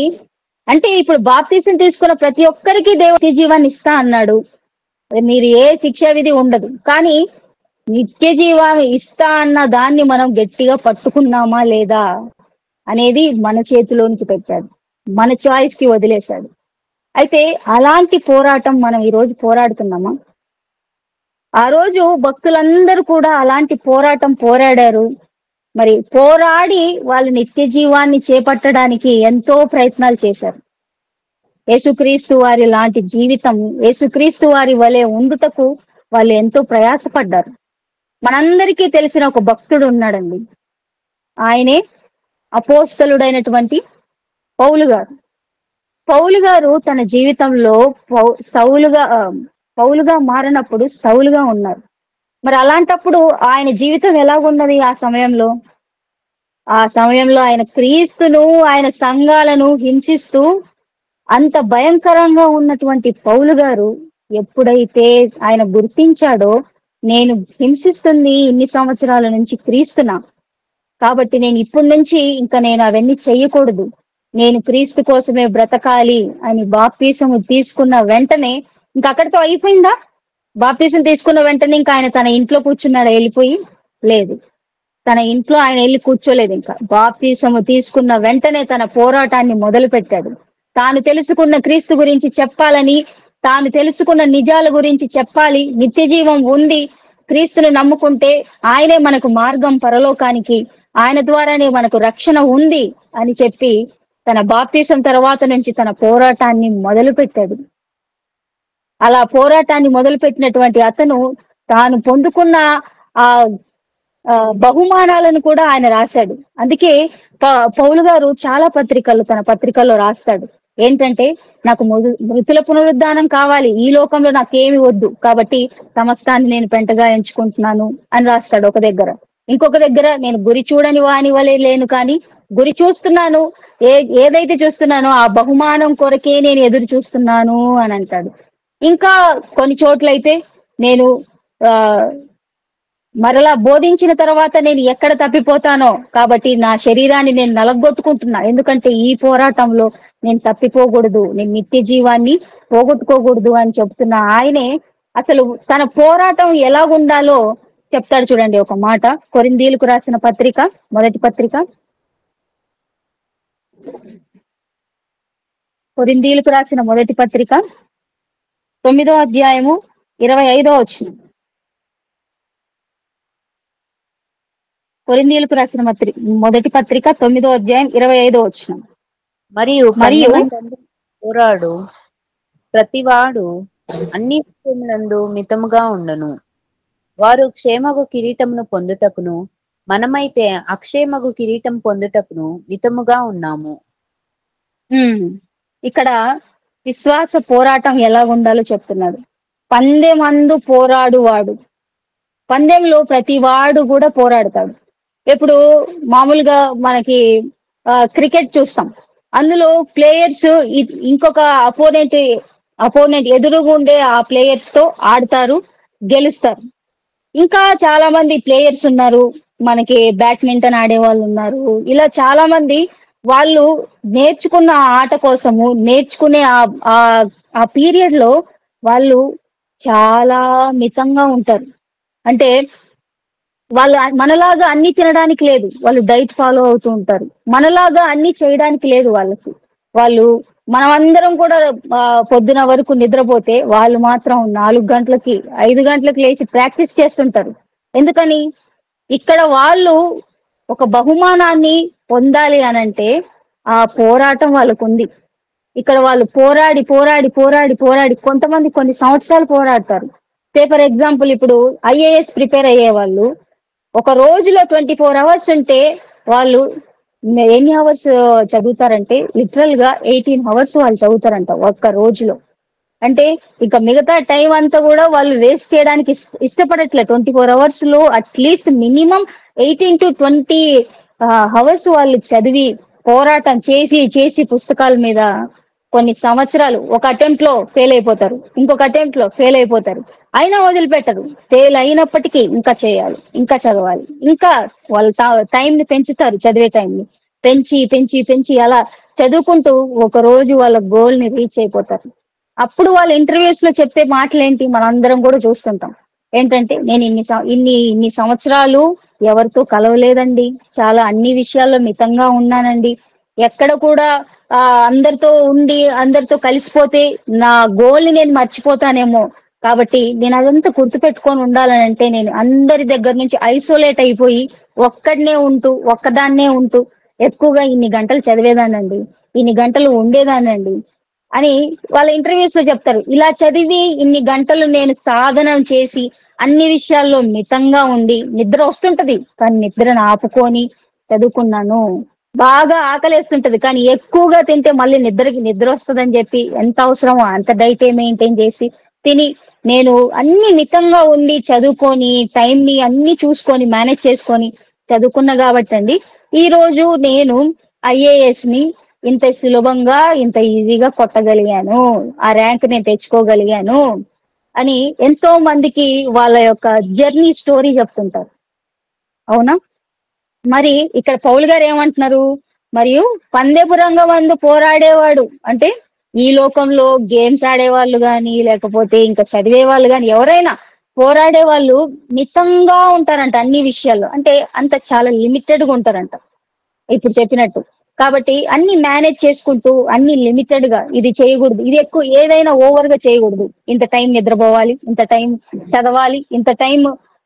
అంటే ఇప్పుడు బాప్తీసం తీసుకున్న ప్రతి ఒక్కరికి దేవుడి జీవాన్ని ఇస్తా అన్నాడు. మీరు ఏ శిక్షా విధి ఉండదు. కానీ నిత్య జీవాన్ని ఇస్తా అన్న దాన్ని మనం గట్టిగా పట్టుకున్నామా లేదా అనేది మన చేతిలోనికి పెట్టాడు. మన చాయిస్ కి వదిలేశాడు. అయితే అలాంటి పోరాటం మనం ఈ రోజు పోరాడుతున్నామా? ఆ రోజు భక్తులందరూ కూడా అలాంటి పోరాటం పోరాడారు. మరి పోరాడి వాళ్ళు నిత్య జీవాన్ని చేపట్టడానికి ఎంతో ప్రయత్నాలు చేశారు. యేసుక్రీస్తు వారి లాంటి జీవితం, యేసుక్రీస్తు వారి వలె ఉండుటకు వాళ్ళు ఎంతో ప్రయాసపడ్డారు. మనందరికీ తెలిసిన ఒక భక్తుడు ఉన్నాడండి. ఆయనే అపోస్తలుడైనటువంటి పౌలు గారు. పౌలు గారు తన జీవితంలో పౌలుగా మారినప్పుడు సౌలుగా ఉన్నారు. మరి అలాంటప్పుడు ఆయన జీవితం ఎలాగున్నది? ఆ సమయంలో ఆయన క్రీస్తును, ఆయన సంఘాలను హింసిస్తూ అంత భయంకరంగా ఉన్నటువంటి పౌలు గారు ఎప్పుడైతే ఆయన గుర్తించాడో, నేను హింసిస్తుంది ఇన్ని సంవత్సరాల నుంచి క్రీస్తునా, కాబట్టి నేను ఇప్పటి నుంచి ఇంకా నేను అవన్నీ చెయ్యకూడదు, నేను క్రీస్తు కోసమే బ్రతకాలి అని బాప్తీసము తీసుకున్న వెంటనే ఇంక అక్కడితో అయిపోయిందా? బాప్తీసం తీసుకున్న వెంటనే ఇంకా ఆయన తన ఇంట్లో కూర్చున్నాడా వెళ్ళిపోయి? లేదు. తన ఇంట్లో ఆయన వెళ్ళి కూర్చోలేదు. ఇంకా బాప్తీసము తీసుకున్న వెంటనే తన పోరాటాన్ని మొదలు పెట్టాడు. తాను తెలుసుకున్న క్రీస్తు గురించి చెప్పాలని, తాను తెలుసుకున్న నిజాల గురించి చెప్పాలి. నిత్య జీవం ఉంది, క్రీస్తును నమ్ముకుంటే ఆయనే మనకు మార్గం పరలోకానికి, ఆయన ద్వారానే మనకు రక్షణ ఉంది అని చెప్పి తన బాప్తీసం తర్వాత నుంచి తన పోరాటాన్ని మొదలు పెట్టాడు. అలా పోరాటాన్ని మొదలుపెట్టినటువంటి అతను తాను పొందుకున్న ఆ బహుమానాలను కూడా ఆయన రాశాడు. అందుకే పౌలు గారు చాలా తన పత్రికల్లో రాస్తాడు. ఏంటంటే, నాకు మృతుల పునరుద్ధానం కావాలి, ఈ లోకంలో నాకేమి వద్దు, కాబట్టి సమస్తాన్ని నేను పెంటగా ఎంచుకుంటున్నాను అని రాస్తాడు ఒక దగ్గర. ఇంకొక దగ్గర, నేను గురి చూడని వాని వలె లేను, కానీ గురి చూస్తున్నాను, ఏదైతే చూస్తున్నానో ఆ బహుమానం కొరకే నేను ఎదురు చూస్తున్నాను అని అంటాడు. ఇంకా కొన్ని చోట్లయితే, నేను మరలా బోధించిన తర్వాత నేను ఎక్కడ తప్పిపోతానో, కాబట్టి నా శరీరాన్ని నేను నలగొట్టుకుంటున్నా, ఎందుకంటే ఈ పోరాటంలో నేను తప్పిపోకూడదు, నేను నిత్య జీవాన్ని పోగొట్టుకోకూడదు అని చెప్తున్న ఆయనే అసలు తన పోరాటం ఎలాగుండాలో చెప్తాడు. చూడండి ఒక మాట, కొరింథీయులకు రాసిన పత్రిక, మొదటి పత్రిక, కొరింథీయులకు రాసిన మొదటి పత్రిక 9వ అధ్యాయము 25వ వచనం. కొరింథీయులకు రాసిన మొదటి పత్రిక 9వ అధ్యాయం 25వ వచనం. మరియు పోరాడు ప్రతివాడు అన్ని విషయములందు మితముగా ఉండను. వారు క్షేమగు కిరీటమును పొందుటకును, మనమైతే అక్షేమగు కిరీటం పొందుటకును మితముగా ఉన్నాము. ఇక్కడ విశ్వాస పోరాటం ఎలా ఉండాలో చెప్తున్నాడు. పందెమందు పోరాడువాడు, పందెంలో ప్రతి వాడు కూడా పోరాడతాడు. ఇప్పుడు మామూలుగా మనకి క్రికెట్ చూస్తాం, అందులో ప్లేయర్స్ ఇంకొక అపోనెంట్ ఎదురుగా ఉండే ఆ ప్లేయర్స్ తో ఆడతారు, గెలుస్తారు. ఇంకా చాలా మంది ప్లేయర్స్ ఉన్నారు, మనకి బ్యాడ్మింటన్ ఆడే వాళ్ళు ఉన్నారు. ఇలా చాలా మంది వాళ్ళు నేర్చుకున్న ఆట కోసము నేర్చుకునే ఆ పీరియడ్ లో వాళ్ళు చాలా మితంగా ఉంటారు. అంటే వాళ్ళు మనలాగా అన్ని తినడానికి లేదు, వాళ్ళు డైట్ ఫాలో అవుతూ ఉంటారు. మనలాగా అన్ని చేయడానికి లేదు వాళ్ళకి. వాళ్ళు మనమందరం కూడా పొద్దున వరకు నిద్రపోతే వాళ్ళు మాత్రం 4 గంటలకి 5 గంటలకు లేచి ప్రాక్టీస్ చేస్తుంటారు. ఎందుకని? ఇక్కడ వాళ్ళు ఒక బహుమానాన్ని పొందాలి అనంటే ఆ పోరాటం వాళ్ళకు ఉంది. ఇక్కడ వాళ్ళు పోరాడి పోరాడి పోరాడి పోరాడి కొంతమంది కొన్ని సంవత్సరాలు పోరాడతారు. ఫర్ ఎగ్జాంపుల్ ఇప్పుడు ఐఏఎస్ ప్రిపేర్ అయ్యే వాళ్ళు ఒక రోజులో 24 అవర్స్ ఉంటే వాళ్ళు ఎన్ని అవర్స్ చదువుతారంటే లిటరల్ గా 18 అవర్స్ వాళ్ళు చదువుతారంట ఒక్క రోజులో. అంటే ఇక మిగతా టైం అంతా కూడా వాళ్ళు వేస్ట్ చేయడానికి ఇష్టపడట్లే. 24 అవర్స్ లో అట్లీస్ట్ మినిమం 18 to 20 అవర్స్ వాళ్ళు చదివి పోరాటం చేసి చేసి పుస్తకాల మీద కొన్ని సంవత్సరాలు ఒక అటెంప్ట్ లో ఫెయిల్ అయిపోతారు, ఇంకొక అటెంప్ట్ లో ఫెయిల్ అయిపోతారు, అయినా వదిలిపెట్టరు. ఫెయిల్ అయినప్పటికీ ఇంకా చేయాలి, ఇంకా చదవాలి, ఇంకా వాళ్ళ టైం ని పెంచుతారు, చదివే టైం ని పెంచి పెంచి పెంచి అలా చదువుకుంటూ ఒక రోజు వాళ్ళ గోల్ ని రీచ్ అయిపోతారు. అప్పుడు వాళ్ళ ఇంటర్వ్యూస్ లో చెప్పే మాటలు ఏంటి మనందరం కూడా చూస్తుంటాం. ఏంటంటే నేను ఇన్ని సంవత్సరాలు ఎవరితో కలవలేదండి, చాలా అన్ని విషయాల్లో మితంగా ఉన్నానండి, ఎక్కడ కూడా అందరితో ఉండి అందరితో కలిసిపోతే నా గోల్ ని నేను మర్చిపోతానేమో, కాబట్టి నేను అదంతా గుర్తుపెట్టుకొని ఉండాలని అంటే నేను అందరి దగ్గర నుంచి ఐసోలేట్ అయిపోయి ఒక్కడనే ఉంటూ ఒక్కదాన్నే ఉంటూ ఎక్కువగా ఇన్ని గంటలు చదివేదానండి, ఇన్ని గంటలు ఉండేదానండి అని వాళ్ళ ఇంటర్వ్యూస్ లో చెప్తారు. ఇలా చదివి ఇన్ని గంటలు నేను సాధన చేసి అన్ని విషయాల్లో మితంగా ఉండి నిద్ర వస్తుంటది కానీ నిద్రను ఆపుకొని చదువుకున్నాను. బాగా ఆకలేస్తుంటది కానీ ఎక్కువగా తింటే మళ్ళీ నిద్ర వస్తుందని చెప్పి ఎంత అవసరమో అంత డైట్ మెయింటైన్ చేసి తిని నేను అన్ని మితంగా ఉండి చదువుకొని టైం ని అన్ని చూసుకొని మేనేజ్ చేసుకొని చదువుకున్నా కాబట్టి అండి ఈ రోజు నేను ఐఏఎస్ ని ఇంత సులభంగా ఇంత ఈజీగా కొట్టగలిగాను, ఆ ర్యాంక్ నేను తెచ్చుకోగలిగాను అని ఎంతో మందికి వాళ్ళ యొక్క జర్నీ స్టోరీ చెప్తుంటారు. అవునా? మరి ఇక్కడ పౌలు గారు ఏమంటున్నారు? మరియు పందెపు రంగమందు పోరాడేవాడు అంటే ఈ లోకంలో గేమ్స్ ఆడేవాళ్ళు గాని లేకపోతే ఇంకా చదివే వాళ్ళు గాని ఎవరైనా పోరాడే వాళ్ళు మితంగా ఉంటారంట అన్ని విషయాల్లో. అంటే అంత చాలా లిమిటెడ్ గా ఉంటారంట ఇప్పుడు చెప్పినట్టు. కాబట్టి అన్ని మేనేజ్ చేసుకుంటూ అన్ని లిమిటెడ్ గా ఇది చేయకూడదు, ఇది ఎక్కువ ఏదైనా ఓవర్ గా చేయకూడదు, ఇంత టైం నిద్రపోవాలి, ఇంత టైం చదవాలి, ఇంత టైం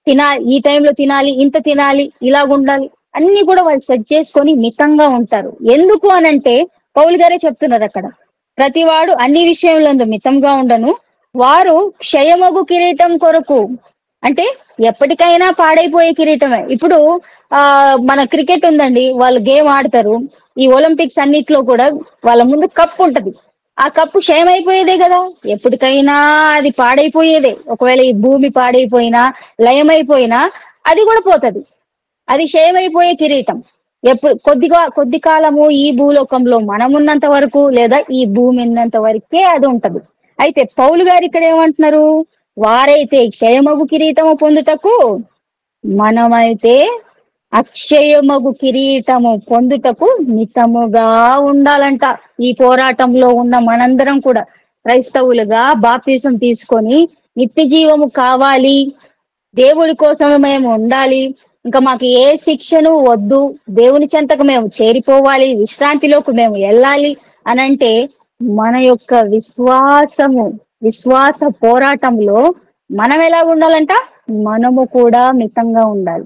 తినాలి, ఈ టైంలో తినాలి, ఇంత తినాలి, ఇలాగ ఉండాలి, అన్ని కూడా వాళ్ళు సెట్ చేసుకొని మితంగా ఉంటారు. ఎందుకు అనంటే పౌలు గారే చెప్తున్నారు అక్కడ, ప్రతివాడు అన్ని విషయంలో మితంగా ఉండను, వారు క్షయమగు కిరీటం కొరకు, అంటే ఎప్పటికైనా పాడైపోయే కిరీటమే. ఇప్పుడు మన క్రికెట్ ఉందండి, వాళ్ళు గేమ్ ఆడతారు, ఈ ఒలింపిక్స్ అన్నిట్లో కూడా వాళ్ళ ముందు కప్పు ఉంటది, ఆ కప్పు క్షయమైపోయేదే కదా, ఎప్పటికైనా అది పాడైపోయేదే. ఒకవేళ ఈ భూమి పాడైపోయినా లయమైపోయినా అది కూడా పోతది, అది క్షయమైపోయే కిరీటం. ఎప్పుడు కొద్ది కాలము ఈ భూలోకంలో మనం ఉన్నంత వరకు లేదా ఈ భూమి ఉన్నంత వరకే అది ఉంటది. అయితే పౌలు గారు ఇక్కడ ఏమంటున్నారు? వారైతే క్షయమగు కిరీటము పొందుటకు, మనమైతే అక్షయమగు కిరీటము పొందుటకు మితముగా ఉండాలంట. ఈ పోరాటంలో ఉన్న మనందరం కూడా క్రైస్తవులుగా బాప్తిసం తీసుకొని నిత్య జీవము కావాలి, దేవుడి కోసం మేము ఉండాలి, ఇంకా మాకు ఏ శిక్షను వద్దు, దేవుని చెంతకు మేము చేరిపోవాలి, విశ్రాంతిలోకి మేము వెళ్ళాలి అనంటే మన యొక్క విశ్వాస పోరాటంలో మనం ఎలా ఉండాలంట? మనము కూడా మితంగా ఉండాలి,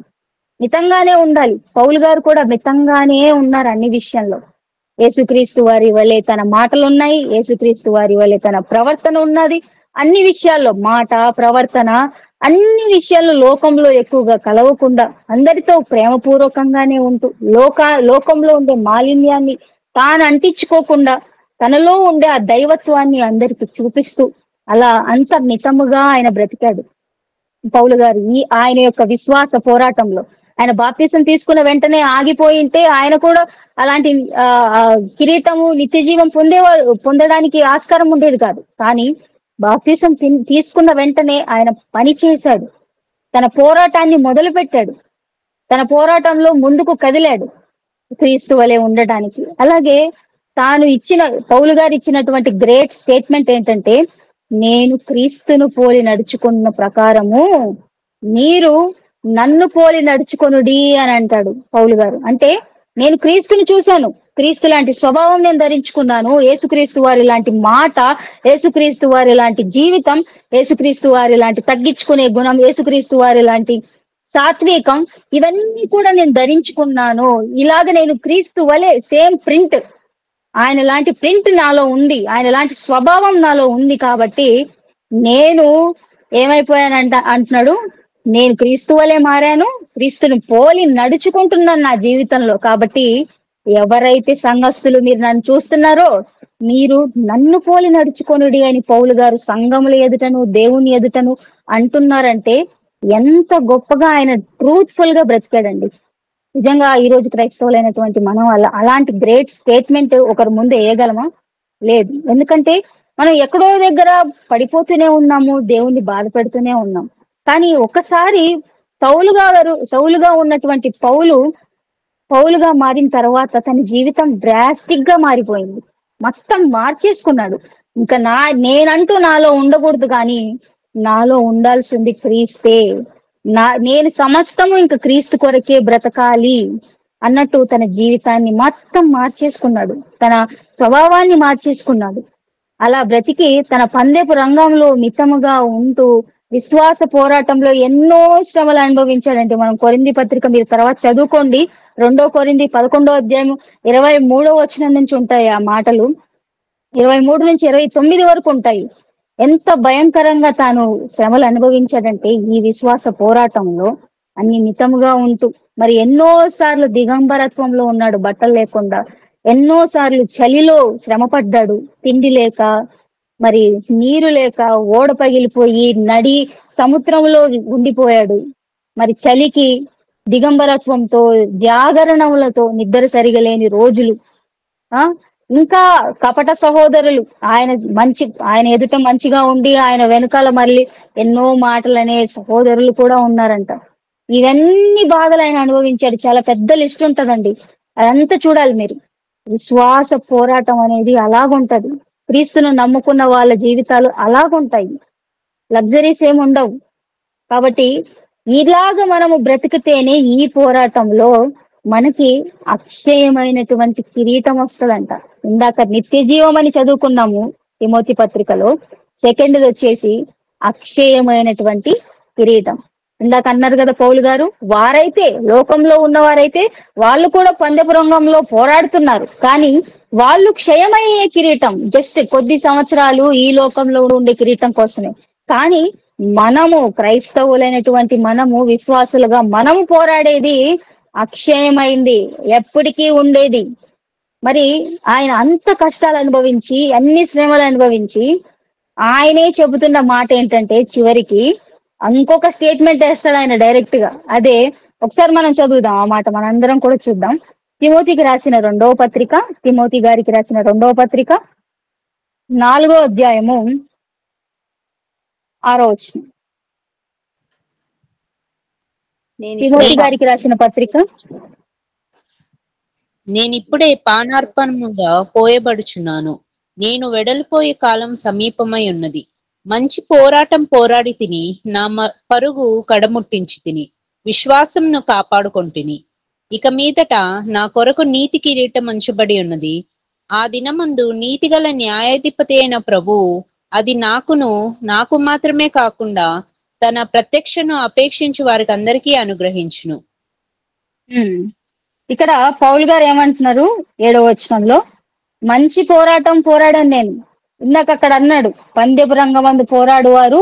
మితంగానే ఉండాలి. పౌలు గారు కూడా మితంగానే ఉన్నారు అన్ని విషయంలో. యేసుక్రీస్తు వారి వలె తన మాటలు ఉన్నాయి, యేసుక్రీస్తు వారి వలె తన ప్రవర్తన ఉన్నది, అన్ని విషయాల్లో మాట, ప్రవర్తన, అన్ని విషయాల్లో లోకంలో ఎక్కువగా కలవకుండా అందరితో ప్రేమపూర్వకంగానే ఉంటూ లోకంలో ఉండే మాలిన్యాన్ని తాను అంటించుకోకుండా తనలో ఉండే ఆ దైవత్వాన్ని అందరికి చూపిస్తూ అలా అంత మితముగా ఆయన బ్రతికాడు పౌలు గారు. ఆయన యొక్క విశ్వాస పోరాటంలో ఆయన బాప్తిసం తీసుకున్న వెంటనే ఆగిపోయింటే ఆయన కూడా అలాంటి ఆ ఆ, కిరీటము నిత్య జీవం పొందడానికి ఆస్కారం ఉండేది కాదు. కానీ బాప్తిసం తీసుకున్న వెంటనే ఆయన పని చేశాడు, తన పోరాటాన్ని మొదలు పెట్టాడు, తన పోరాటంలో ముందుకు కదిలాడు క్రీస్తు వలె ఉండటానికి. అలాగే పౌలు గారు ఇచ్చినటువంటి గ్రేట్ స్టేట్మెంట్ ఏంటంటే, నేను క్రీస్తును పోలి నడుచుకున్న ప్రకారము మీరు నన్ను పోలి నడుచుకొనుడి అని అంటాడు పౌలు గారు. అంటే నేను క్రీస్తుని చూశాను, క్రీస్తు లాంటి స్వభావం నేను ధరించుకున్నాను, యేసుక్రీస్తు వారి లాంటి మాట, యేసుక్రీస్తు వారి లాంటి జీవితం, యేసుక్రీస్తు వారి లాంటి తగ్గించుకునే గుణం, యేసుక్రీస్తు వారి లాంటి సాత్వికం, ఇవన్నీ కూడా నేను ధరించుకున్నాను. ఇలాగ నేను క్రీస్తు వలె సేమ్ ప్రింట్, ఆయన లాంటి ప్రింట్ నాలో ఉంది, ఆయన లాంటి స్వభావం నాలో ఉంది. కాబట్టి నేను అంటున్నాడు, నేను క్రీస్తు వలె మారాను, క్రీస్తుని పోలి నడుచుకుంటున్నాను నా జీవితంలో. కాబట్టి ఎవరైతే సంఘస్థులు మీరు నన్ను చూస్తున్నారో మీరు నన్ను పోలి నడుచుకొనుడి అని పౌలు గారు సంఘముల ఎదుటను దేవుని ఎదుటను అంటున్నారంటే ఎంత గొప్పగా ఆయన ట్రూత్ఫుల్ గా బ్రతికాడండి. నిజంగా ఈ రోజు క్రైస్తవులైనటువంటి మనం అలాంటి గ్రేట్ స్టేట్మెంట్ ఒకరి ముందు వేయగలమా? లేదు. ఎందుకంటే మనం ఎక్కడో దగ్గర పడిపోతూనే ఉన్నాము, దేవుణ్ణి బాధ పెడుతూనే ఉన్నాం. కానీ ఒకసారి సౌలుగా ఉన్నటువంటి పౌలుగా మారిన తర్వాత తన జీవితం డ్రాస్టిక్ గా మారిపోయింది, మొత్తం మార్చేసుకున్నాడు. ఇంకా నేనంటూ నాలో ఉండకూడదు, కానీ నాలో ఉండాల్సింది క్రీస్తే, నేను సమస్తము ఇంకా క్రీస్తు కొరకే బ్రతకాలి అన్నట్టు తన జీవితాన్ని మొత్తం మార్చేసుకున్నాడు, తన స్వభావాన్ని మార్చేసుకున్నాడు. అలా బ్రతికి తన పందెపు రంగంలో మితముగా ఉంటూ విశ్వాస పోరాటంలో ఎన్నో శ్రమలు అనుభవించాడంటే మనం కొరింథీ పత్రిక మీరు తర్వాత చదువుకోండి, 2 కొరింథీ 11వ అధ్యాయం 23వ వచనం నుంచి ఉంటాయి ఆ మాటలు, 23 నుంచి 29 వరకు ఉంటాయి. ఎంత భయంకరంగా తాను శ్రమలు అనుభవించాడంటే ఈ విశ్వాస పోరాటంలో అన్ని మితముగా ఉంటూ, మరి ఎన్నో సార్లు దిగంబరత్వంలో ఉన్నాడు బట్టలు లేకుండా, ఎన్నో సార్లు చలిలో శ్రమ పడ్డాడు, తిండి లేక, మరి నీరు లేక ఓడ పగిలిపోయి నడి సముద్రంలో ఉండిపోయాడు. మరి చలికి దిగంబరత్వంతో జాగరణములతో నిద్ర సరిగా లేని రోజులు, ఇంకా కపట సహోదరులు, ఆయన ఎదుట మంచిగా ఉండి ఆయన వెనుకాల మళ్ళీ ఎన్నో మాటలనే సహోదరులు కూడా ఉన్నారంట. ఇవన్నీ బాధలు ఆయన అనుభవించాడు. చాలా పెద్ద లిస్ట్ ఉంటదండి, అదంతా చూడాలి మీరు. విశ్వాస పోరాటం అనేది అలాగుంటది. క్రీస్తును నమ్ముకున్న వాళ్ళ జీవితాలు అలాగుంటాయి, లగ్జరీస్ ఏమి ఉండవు. కాబట్టి ఇలాగ మనము బ్రతికితేనే ఈ పోరాటంలో మనకి అక్షయమైనటువంటి కిరీటం వస్తుందంట. ఇందాక నిత్య జీవం అని చదువుకున్నాము తిమోతి పత్రికలో, సెకండ్ది వచ్చేసి అక్షయమైనటువంటి కిరీటం. ఇందాక అన్నారు కదా పౌలు గారు, వారైతే లోకంలో ఉన్నవారైతే వాళ్ళు కూడా పందెపు రంగంలో పోరాడుతున్నారు, కానీ వాళ్ళు క్షయమయ్యే కిరీటం, జస్ట్ కొద్ది సంవత్సరాలు ఈ లోకంలో ఉండే కిరీటం కోసమే. కానీ మనము క్రైస్తవులైనటువంటి మనము విశ్వాసులుగా మనము పోరాడేది అక్షయమైంది, ఎప్పటికీ ఉండేది. మరి ఆయన అంత కష్టాలు అనుభవించి అన్ని శ్రమలు అనుభవించి ఆయనే చెబుతున్న మాట ఏంటంటే చివరికి ఇంకొక స్టేట్మెంట్ వేస్తాడు ఆయన డైరెక్ట్ గా. అదే ఒకసారి మనం చదువుదాం ఆ మాట, మనందరం కూడా చూద్దాం. తిమోతికి రాసిన 2వ పత్రిక, తిమోతి గారికి రాసిన 2వ పత్రిక 4వ అధ్యాయము 6వ వచనం. తిమోతి గారికి రాసిన పత్రిక, నేనిప్పుడే పానార్పణముగా పోయబడుచున్నాను, నేను వెడలిపోయే కాలం సమీపమై ఉన్నది. మంచి పోరాటం పోరాడి తిని, నా పరుగు కడముట్టించి తిని, విశ్వాసంను కాపాడుకొంటిని. ఇక మీదట నా కొరకు నీతి కిరీటం ఉంచబడి ఉన్నది. ఆ దినమందు నీతిగల న్యాయాధిపతి అయిన ప్రభువు అది నాకు మాత్రమే కాకుండా తన ప్రత్యక్షను అపేక్షించి వారికి అందరికీ అనుగ్రహించును. ఇక్కడ పౌలు గారు ఏమంటున్నారు 7వ వచనంలో, మంచి పోరాటం పోరాడాను నేను, ఇందాక అక్కడ అన్నాడు, పందెపు రంగమందు పోరాడువారు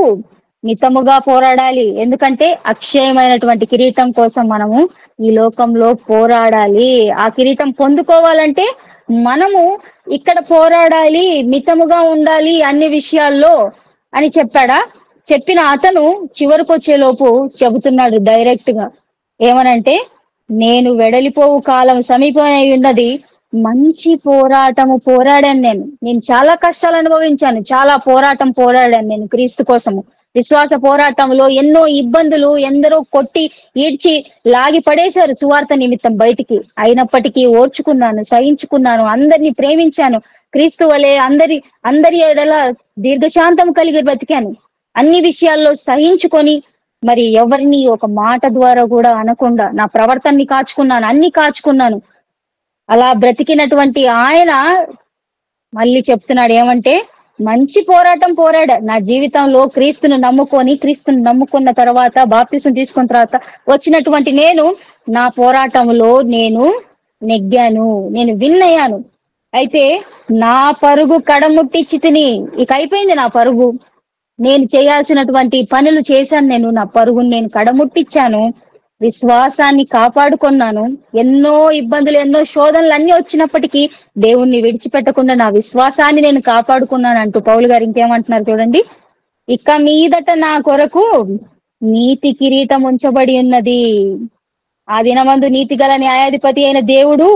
మితముగా పోరాడాలి. ఎందుకంటే అక్షయమైనటువంటి కిరీటం కోసం మనము ఈ లోకంలో పోరాడాలి. ఆ కిరీటం పొందుకోవాలంటే మనము ఇక్కడ పోరాడాలి, మితముగా ఉండాలి అన్ని విషయాల్లో అని చెప్పాడా. చెప్పిన అతను చివరికి వచ్చే లోపు చెబుతున్నాడు డైరెక్ట్ గా ఏమనంటే, నేను వెడలిపోవు కాలం సమీపమై ఉన్నది, మంచి పోరాటము పోరాడాను. నేను చాలా కష్టాలు అనుభవించాను, చాలా పోరాడాను నేను క్రీస్తు కోసము. విశ్వాస పోరాటంలో ఎన్నో ఇబ్బందులు, ఎందరో కొట్టి ఈడ్చి లాగి పడేశారు సువార్త నిమిత్తం బయటికి. అయినప్పటికీ ఓర్చుకున్నాను, సహించుకున్నాను, అందరినీ ప్రేమించాను, క్రీస్తు వలె అందరి ఎడల దీర్ఘశాంతం కలిగి బతికాను. అన్ని విషయాల్లో సహించుకొని మరి ఎవరిని ఒక మాట ద్వారా కూడా అనకుండా నా ప్రవర్తనని కాచుకున్నాను, అన్ని కాచుకున్నాను. అలా బ్రతికినటువంటి ఆయన మళ్ళీ చెప్తున్నాడు ఏమంటే, మంచి పోరాటం పోరాడా. నా జీవితంలో క్రీస్తును నమ్ముకున్న తర్వాత, బాప్తిసం తీసుకున్న తర్వాత వచ్చినటువంటి నేను, నా పోరాటంలో నేను నెగ్గాను, నేను విన్ అయ్యాను. అయితే నా పరుగు కడముట్టించి తిని, ఇక అయిపోయింది నా పరుగు. నేను చేయాల్సినటువంటి పనులు చేశాను, నా పరుగును నేను కడముట్టించాను, విశ్వాసాన్ని కాపాడుకున్నాను. ఎన్నో ఇబ్బందులు, ఎన్నో శోధనలు అన్ని వచ్చినప్పటికీ దేవుణ్ణి విడిచిపెట్టకుండా నా విశ్వాసాన్ని నేను కాపాడుకున్నాను అంటూ పౌలు గారు ఇంకేమంటున్నారు చూడండి. ఇక మీదట నా కొరకు నీతి కిరీటం ఉంచబడి ఉన్నది. ఆ దినమందు నీతి గల న్యాయాధిపతి అయిన దేవుడు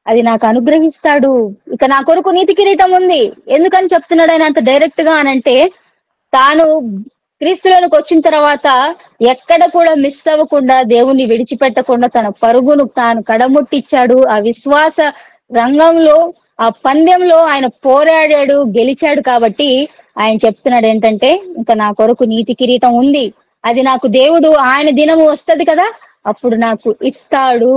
అది నాకు అనుగ్రహిస్తాడు. ఇక నా కొరకు నీతి కిరీటం ఉంది. ఎందుకని చెప్తున్నాడు ఆయన అంత డైరెక్ట్ గా అనంటే, తాను క్రీస్తులోనికి వచ్చిన తర్వాత ఎక్కడ కూడా మిస్ అవ్వకుండా, దేవుణ్ణి విడిచిపెట్టకుండా తన పరుగును తాను కడముట్టిచ్చాడు. ఆ విశ్వాస రంగంలో, ఆ పందెంలో ఆయన పోరాడాడు, గెలిచాడు. కాబట్టి ఆయన చెప్తున్నాడు ఏంటంటే, ఇంకా నా కొరకు నీతి కిరీటం ఉంది, అది నాకు దేవుడు ఆయన దినము వస్తది కదా అప్పుడు నాకు ఇస్తాడు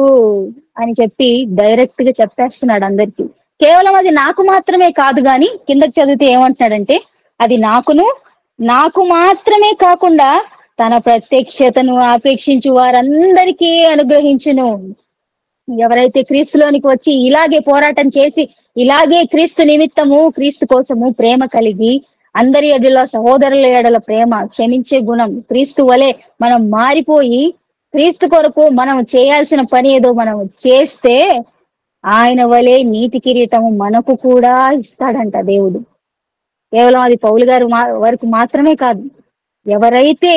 అని చెప్పి డైరెక్ట్ గా చెప్పేస్తున్నాడు అందరికి. కేవలం అది నాకు మాత్రమే కాదు గాని, కిందకి చదివితే ఏమంటున్నాడంటే, అది నాకు మాత్రమే కాకుండా తన ప్రత్యక్షతను ఆపేక్షించు వారందరికీ అనుగ్రహించును. ఎవరైతే క్రీస్తులోనికి వచ్చి ఇలాగే పోరాటం చేసి, ఇలాగే క్రీస్తు నిమిత్తము, క్రీస్తు కోసము ప్రేమ కలిగి, అందరి ఎడల, సహోదరుల ఎడల ప్రేమ, క్షమించే గుణం, క్రీస్తు వలె మనం మారిపోయి క్రీస్తు కొరకు మనం చేయాల్సిన పని ఏదో మనం చేస్తే ఆయన వలె నీతి కిరీటము మనకు కూడా ఇస్తాడంట దేవుడు. కేవలం అది పౌలు గారు వరకు మాత్రమే కాదు, ఎవరైతే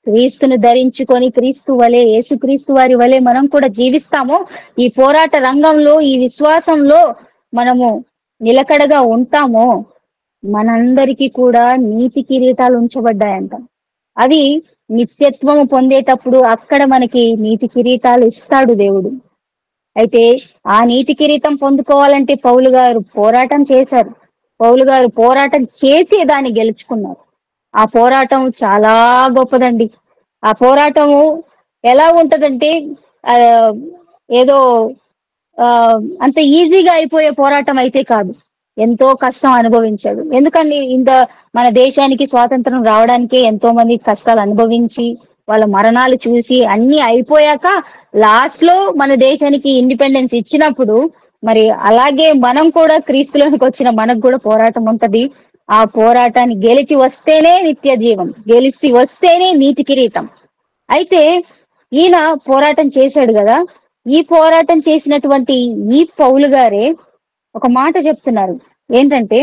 క్రీస్తును ధరించుకొని క్రీస్తు వలె, యేసుక్రీస్తు వారి వలె మనం కూడా జీవిస్తామో, ఈ పోరాట రంగంలో, ఈ విశ్వాసంలో మనము నిలకడగా ఉంటామో, మనందరికీ కూడా నీతి కిరీటాలు ఉంచబడ్డాయంట. అవి నిత్యత్వము పొందేటప్పుడు అక్కడ మనకి నీతి కిరీటాలు ఇస్తాడు దేవుడు. అయితే ఆ నీతి కిరీటం పొందుకోవాలంటే పౌలు గారు పోరాటం చేశారు. పౌలు గారు పోరాటం చేసి దాన్ని గెలుచుకున్నారు. ఆ పోరాటం చాలా గొప్పదండి. ఆ పోరాటము ఎలా ఉంటదంటే, ఏదో అంత ఈజీగా అయిపోయే పోరాటం అయితే కాదు. ఎంతో కష్టం అనుభవించాడు. ఎందుకండి, మన దేశానికి స్వాతంత్రం రావడానికే ఎంతో మంది కష్టాలు అనుభవించి, వాళ్ళ మరణాలు చూసి అన్ని అయిపోయాక లాస్ట్ లో మన దేశానికి ఇండిపెండెన్స్ ఇచ్చినప్పుడు, మరి అలాగే మనం కూడా క్రీస్తులోనికి వచ్చిన మనకు కూడా పోరాటం ఉంటది. ఆ పోరాటాన్ని గెలిచి వస్తేనే నిత్య జీవం, గెలిచి వస్తేనే నీతి కిరీటం. అయితే ఈయన పోరాటం చేశాడు కదా, ఈ పోరాటం చేసినటువంటి ఈ పౌలు గారే ఒక మాట చెప్తున్నారు. ఏంటంటే,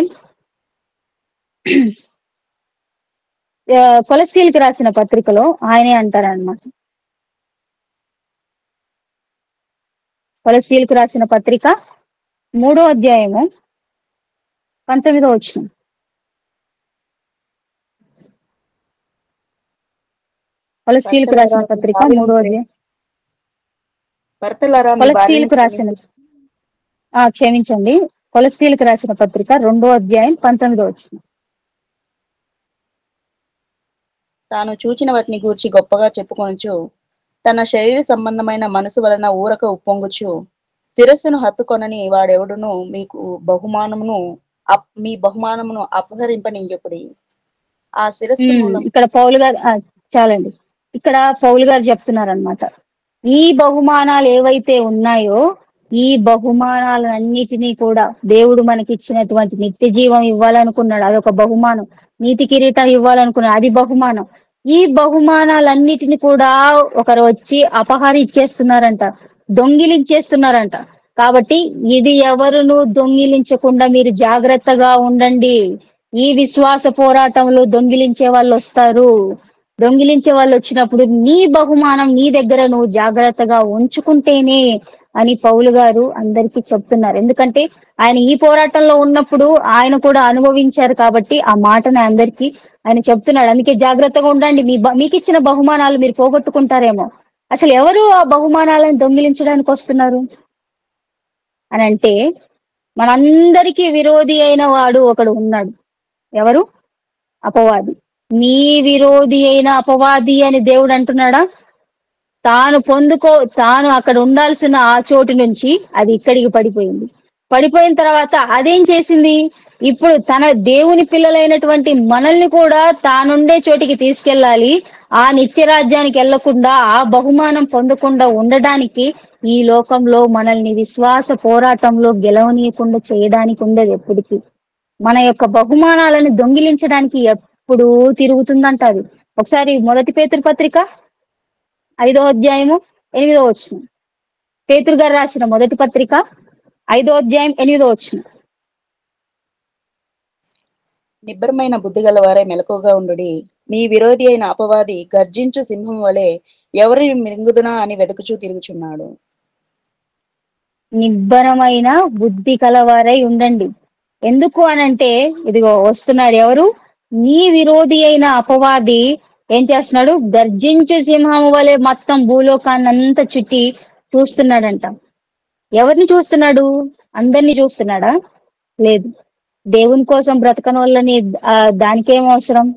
కొలస్సీలకు రాసిన పత్రికలో ఆయనే అంటారనమాట. కొలస్సీలకు రాసిన పత్రిక 3వ అధ్యాయము 19వ వచనం. కొలస్సీలకు రాసిన పత్రిక 3వ అధ్యాయం. కొలస్సీలకు రాసిన క్షమించండి, కొలస్సీలకు రాసిన పత్రిక 2వ అధ్యాయం 19వ వచనం. తాను చూచిన వాటిని గూర్చి గొప్పగా చెప్పుకొనుచు, తన శరీర సంబంధమైన మనసు వలన ఊరక ఉప్పొంగుచు, శిరస్సును హత్తుకొనని వాడెవడును మీకు మీ బహుమానమును అపహరింపనీయకుడి. ఆ శిరస్సు మూలం ఇక్కడ పౌలు గారు చాలండి. ఇక్కడ పౌలు గారు చెప్తున్నారనమాట, ఈ బహుమానాలు ఏవైతే ఉన్నాయో ఈ బహుమానాలన్నిటినీ కూడా దేవుడు మనకి ఇచ్చినటువంటి నిత్య జీవం ఇవ్వాలనుకున్నాడు, అదొక బహుమానం. నీతి కిరీటం ఇవ్వాలనుకున్నాడు, అది బహుమానం. ఈ బహుమానాలన్నిటిని కూడా ఒకరు వచ్చి అపహరించేస్తున్నారంట, దొంగిలించేస్తున్నారంట. కాబట్టి ఇది ఎవరును దొంగిలించకుండా మీరు జాగ్రత్తగా ఉండండి. ఈ విశ్వాస పోరాటంలో దొంగిలించే వాళ్ళు వస్తారు. దొంగిలించే వాళ్ళు వచ్చినప్పుడు నీ బహుమానం నీ దగ్గర నువ్వు జాగ్రత్తగా ఉంచుకుంటేనే అని పౌలు గారు అందరికీ చెప్తున్నారు. ఎందుకంటే ఆయన ఈ పోరాటంలో ఉన్నప్పుడు ఆయన కూడా అనుభవించారు కాబట్టి ఆ మాటని అందరికీ ఆయన చెప్తున్నాడు. అందుకే జాగ్రత్తగా ఉండండి, మీకు ఇచ్చిన బహుమానాలు మీరు పోగొట్టుకుంటారేమో. అసలు ఎవరు ఆ బహుమానాలను దొంగిలించడానికి వస్తున్నారు అని అంటే, మనందరికీ విరోధి అయిన వాడు ఒకడు ఉన్నాడు. ఎవరు? అపవాది. నీ విరోధి అయిన అపవాది అని దేవుడు అంటున్నాడా? తాను అక్కడ ఉండాల్సిన ఆ చోటు నుంచి అది ఇక్కడికి పడిపోయింది. పడిపోయిన తర్వాత అదేం చేసింది? ఇప్పుడు తన దేవుని పిల్లలైనటువంటి మనల్ని కూడా తానుండే చోటికి తీసుకెళ్ళాలి. ఆ నిత్య రాజ్యానికి వెళ్లకుండా, ఆ బహుమానం పొందకుండా ఉండడానికి ఈ లోకంలో మనల్ని విశ్వాస పోరాటంలో గెలవనీయకుండా చేయడానికి ఉండదు ఎప్పటికీ. మన యొక్క బహుమానాలను దొంగిలించడానికి ఎప్పుడు తిరుగుతుందంట అది. ఒకసారి 1 పేతురు పత్రిక 5వ అధ్యాయము 8వ వచనం. పేతురు గారు రాసిన 1 పత్రిక 5వ అధ్యాయం 8వ వచనం. నిబ్బరమైన బుద్ధి గలవారే మెలకువగా ఉండుడి. మీ విరోధి అయిన అపవాది గర్జించు సింహం వలె ఎవరిని మృంగుదునా అని వెతుకుచూ తిరుగుచున్నాడు. నిబ్బరమైన బుద్ధి కలవారై ఉండండి. ఎందుకు అనంటే, ఇదిగో వస్తున్నాడు. ఎవరు? నీ విరోధి అయిన అపవాది ఏం చేస్తున్నాడు? గర్జించు సింహం వలె మొత్తం భూలోకాన్నంతా చుట్టి చూస్తున్నాడంట. ఎవరిని చూస్తున్నాడు? అందరినీ చూస్తున్నాడా? లేదు. దేవుని కోసం బ్రతకని వాళ్ళని దానికేం అవసరం?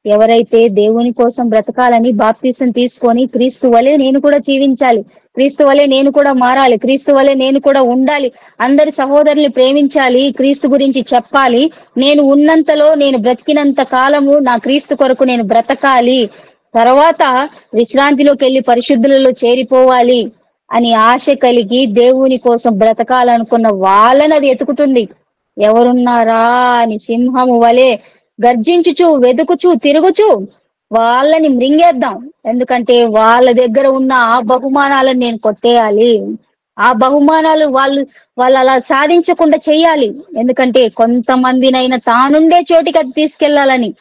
ఎవరైతే దేవుని కోసం బ్రతకాలని బాప్తీసం తీసుకొని క్రీస్తు వలె నేను కూడా జీవించాలి, క్రీస్తు వలె నేను కూడా మారాలి, క్రీస్తు వలె నేను కూడా ఉండాలి, అందరి సహోదరుల్ని ప్రేమించాలి, క్రీస్తు గురించి చెప్పాలి, నేను ఉన్నంతలో, నేను బ్రతికినంత కాలము నా క్రీస్తు కొరకు నేను బ్రతకాలి, తర్వాత విశ్రాంతిలోకి వెళ్ళి పరిశుద్ధులలో చేరిపోవాలి అని ఆశ కలిగి దేవుని కోసం బ్రతకాలనుకున్న వాళ్ళని అది ఎతుకుతుంది. ఎవరున్నారా అని సింహము వలె గర్జించుచు, వెతుకుచు, తిరుగుచు వాళ్ళని మృంగేద్దాం. ఎందుకంటే వాళ్ళ దగ్గర ఉన్న ఆ బహుమానాలను నేను కొట్టేయాలి. ఆ బహుమానాలు వాళ్ళు అలా సాధించకుండా చెయ్యాలి. ఎందుకంటే కొంతమందినైనా తానుండే చోటికి అది తీసుకెళ్లాలని.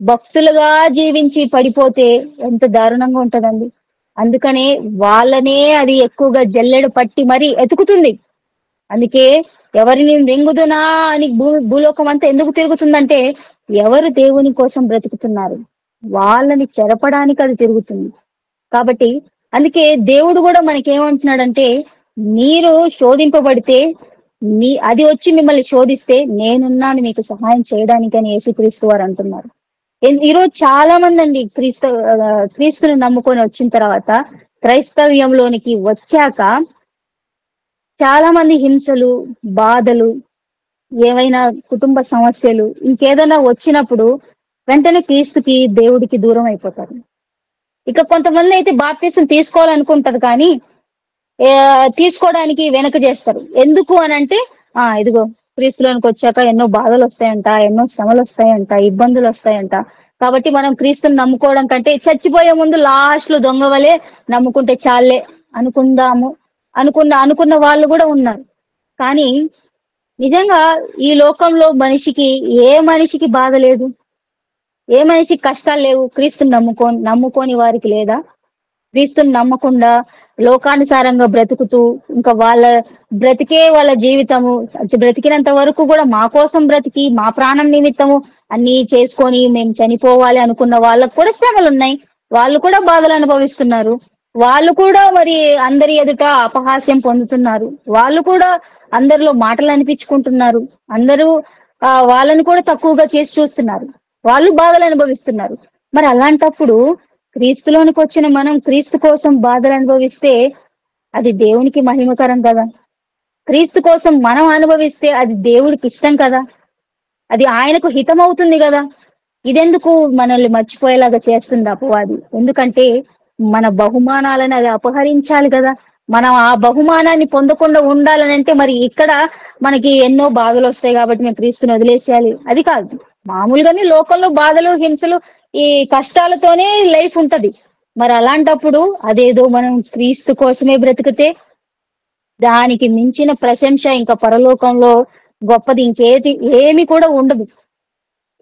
భక్తులుగా జీవించి పడిపోతే ఎంత దారుణంగా ఉంటదండి. అందుకనే వాళ్ళనే అది ఎక్కువగా జల్లెడ పట్టి మరీ ఎతుకుతుంది. అందుకే ఎవరిని మృంగుదునా అని భూలోకం అంతా ఎందుకు తిరుగుతుందంటే, ఎవరు దేవుని కోసం బ్రతుకుతున్నారు వాళ్ళని చెరపడానికి అది తిరుగుతుంది. కాబట్టి అందుకే దేవుడు కూడా మనకేమంటున్నాడంటే, మీరు శోధింపబడితే అది వచ్చి మిమ్మల్ని శోధిస్తే నేనున్నాను మీకు సహాయం చేయడానికి అని యేసుక్రీస్తు వారు అంటున్నారు. ఈరోజు చాలా మంది అండి క్రీస్తుని నమ్ముకొని వచ్చిన తర్వాత, క్రైస్తవ్యంలోనికి వచ్చాక చాలా మంది హింసలు, బాధలు, ఏవైనా కుటుంబ సమస్యలు, ఇంకేదైనా వచ్చినప్పుడు వెంటనే క్రీస్తుకి, దేవుడికి దూరం అయిపోతారు. ఇక కొంతమంది అయితే బాప్తీసం తీసుకోవాలనుకుంటారు కానీ తీసుకోవడానికి వెనక చేస్తారు. ఎందుకు అనంటే, ఇదిగో క్రీస్తులోనికి వచ్చాక ఎన్నో బాధలు వస్తాయంట, ఎన్నో శ్రమలు వస్తాయంట, ఇబ్బందులు వస్తాయంట, కాబట్టి మనం క్రీస్తుని నమ్ముకోవడం కంటే చచ్చిపోయే ముందు లాస్ట్ లో దొంగ వలె నమ్ముకుంటే చాలే అనుకుందాము అనుకున్న వాళ్ళు కూడా ఉన్నారు. కానీ నిజంగా ఈ లోకంలో ఏ మనిషికి బాధ లేదు, ఏ మనిషికి కష్టాలు లేవు క్రీస్తుని నమ్ముకోని వారికి లేదా? క్రీస్తుని నమ్మకుండా లోకానుసారంగా బ్రతుకుతూ ఇంకా వాళ్ళ జీవితము బ్రతికినంత వరకు కూడా మా కోసం బ్రతికి మా ప్రాణం నిమిత్తము అన్ని చేసుకొని మేము చనిపోవాలి అనుకున్న వాళ్ళకు కూడా శ్రమలు ఉన్నాయి, వాళ్ళు కూడా బాధలు అనుభవిస్తున్నారు, వాళ్ళు కూడా మరి అందరి ఎదుట అపహాస్యం పొందుతున్నారు, వాళ్ళు కూడా అందరిలో మాటలు అనిపించుకుంటున్నారు, అందరూ వాళ్ళని కూడా తక్కువగా చేసి చూస్తున్నారు, వాళ్ళు బాధలు అనుభవిస్తున్నారు. మరి అలాంటప్పుడు క్రీస్తులోనికి వచ్చిన మనం క్రీస్తు కోసం బాధలు అనుభవిస్తే అది దేవునికి మహిమకరం కదా. క్రీస్తు కోసం మనం అనుభవిస్తే అది దేవుడికి ఇష్టం కదా, అది ఆయనకు హితం అవుతుంది కదా. ఇదెందుకు మనల్ని మర్చిపోయేలాగా చేస్తుంది అపవాది? ఎందుకంటే మన బహుమానాలను అది అపహరించాలి కదా. మనం ఆ బహుమానాన్ని పొందకుండా ఉండాలని అంటే మరి ఇక్కడ మనకి ఎన్నో బాధలు వస్తాయి కాబట్టి మేము క్రీస్తుని వదిలేసేయాలి అది కాదు. మామూలుగానే లోకంలో బాధలు హింసలు ఈ కష్టాలతోనే లైఫ్ ఉంటది. మరి అలాంటప్పుడు అదేదో మనం క్రీస్తు కోసమే బ్రతికితే దానికి మించిన ప్రశంస ఇంకా పరలోకంలో గొప్పది ఇంకేది ఏమి కూడా ఉండదు.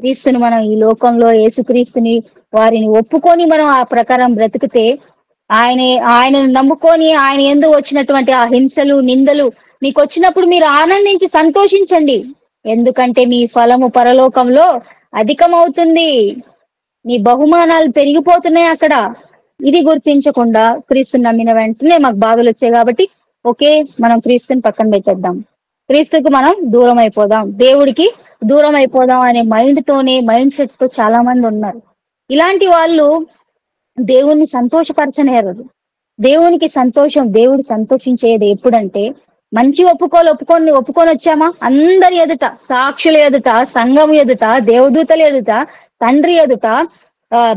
క్రీస్తుని మనం ఈ లోకంలో యేసుక్రీస్తుని వారిని ఒప్పుకొని మనం ఆ ప్రకారం బ్రతికితే ఆయనను నమ్ముకొని ఆయన యందు వచ్చినటువంటి ఆ హింసలు నిందలు మీకు వచ్చినప్పుడు మీరు ఆనందించి సంతోషించండి. ఎందుకంటే మీ ఫలము పరలోకంలో అధికమవుతుంది. మీ బహుమానాలు పెరిగిపోతున్నాయి అక్కడ. ఇది గుర్తించకుండా క్రీస్తుని నమ్మిన వెంటనే మాకు బాధలు వచ్చాయి కాబట్టి ఓకే మనం క్రీస్తుని పక్కన పెట్టేద్దాం, క్రీస్తుకు మనం దూరం అయిపోదాం, దేవుడికి దూరం అయిపోదాం అనే మైండ్ సెట్ తో చాలా మంది ఉన్నారు. ఇలాంటి వాళ్ళు దేవుణ్ణి సంతోషపరచనేరదు. దేవుడు సంతోషించేది ఎప్పుడంటే మంచి ఒప్పుకొని వచ్చామా అందరి ఎదుట, సాక్షుల ఎదుట, సంఘం ఎదుట, దేవదూతల ఎదుట, తండ్రి ఎదుట,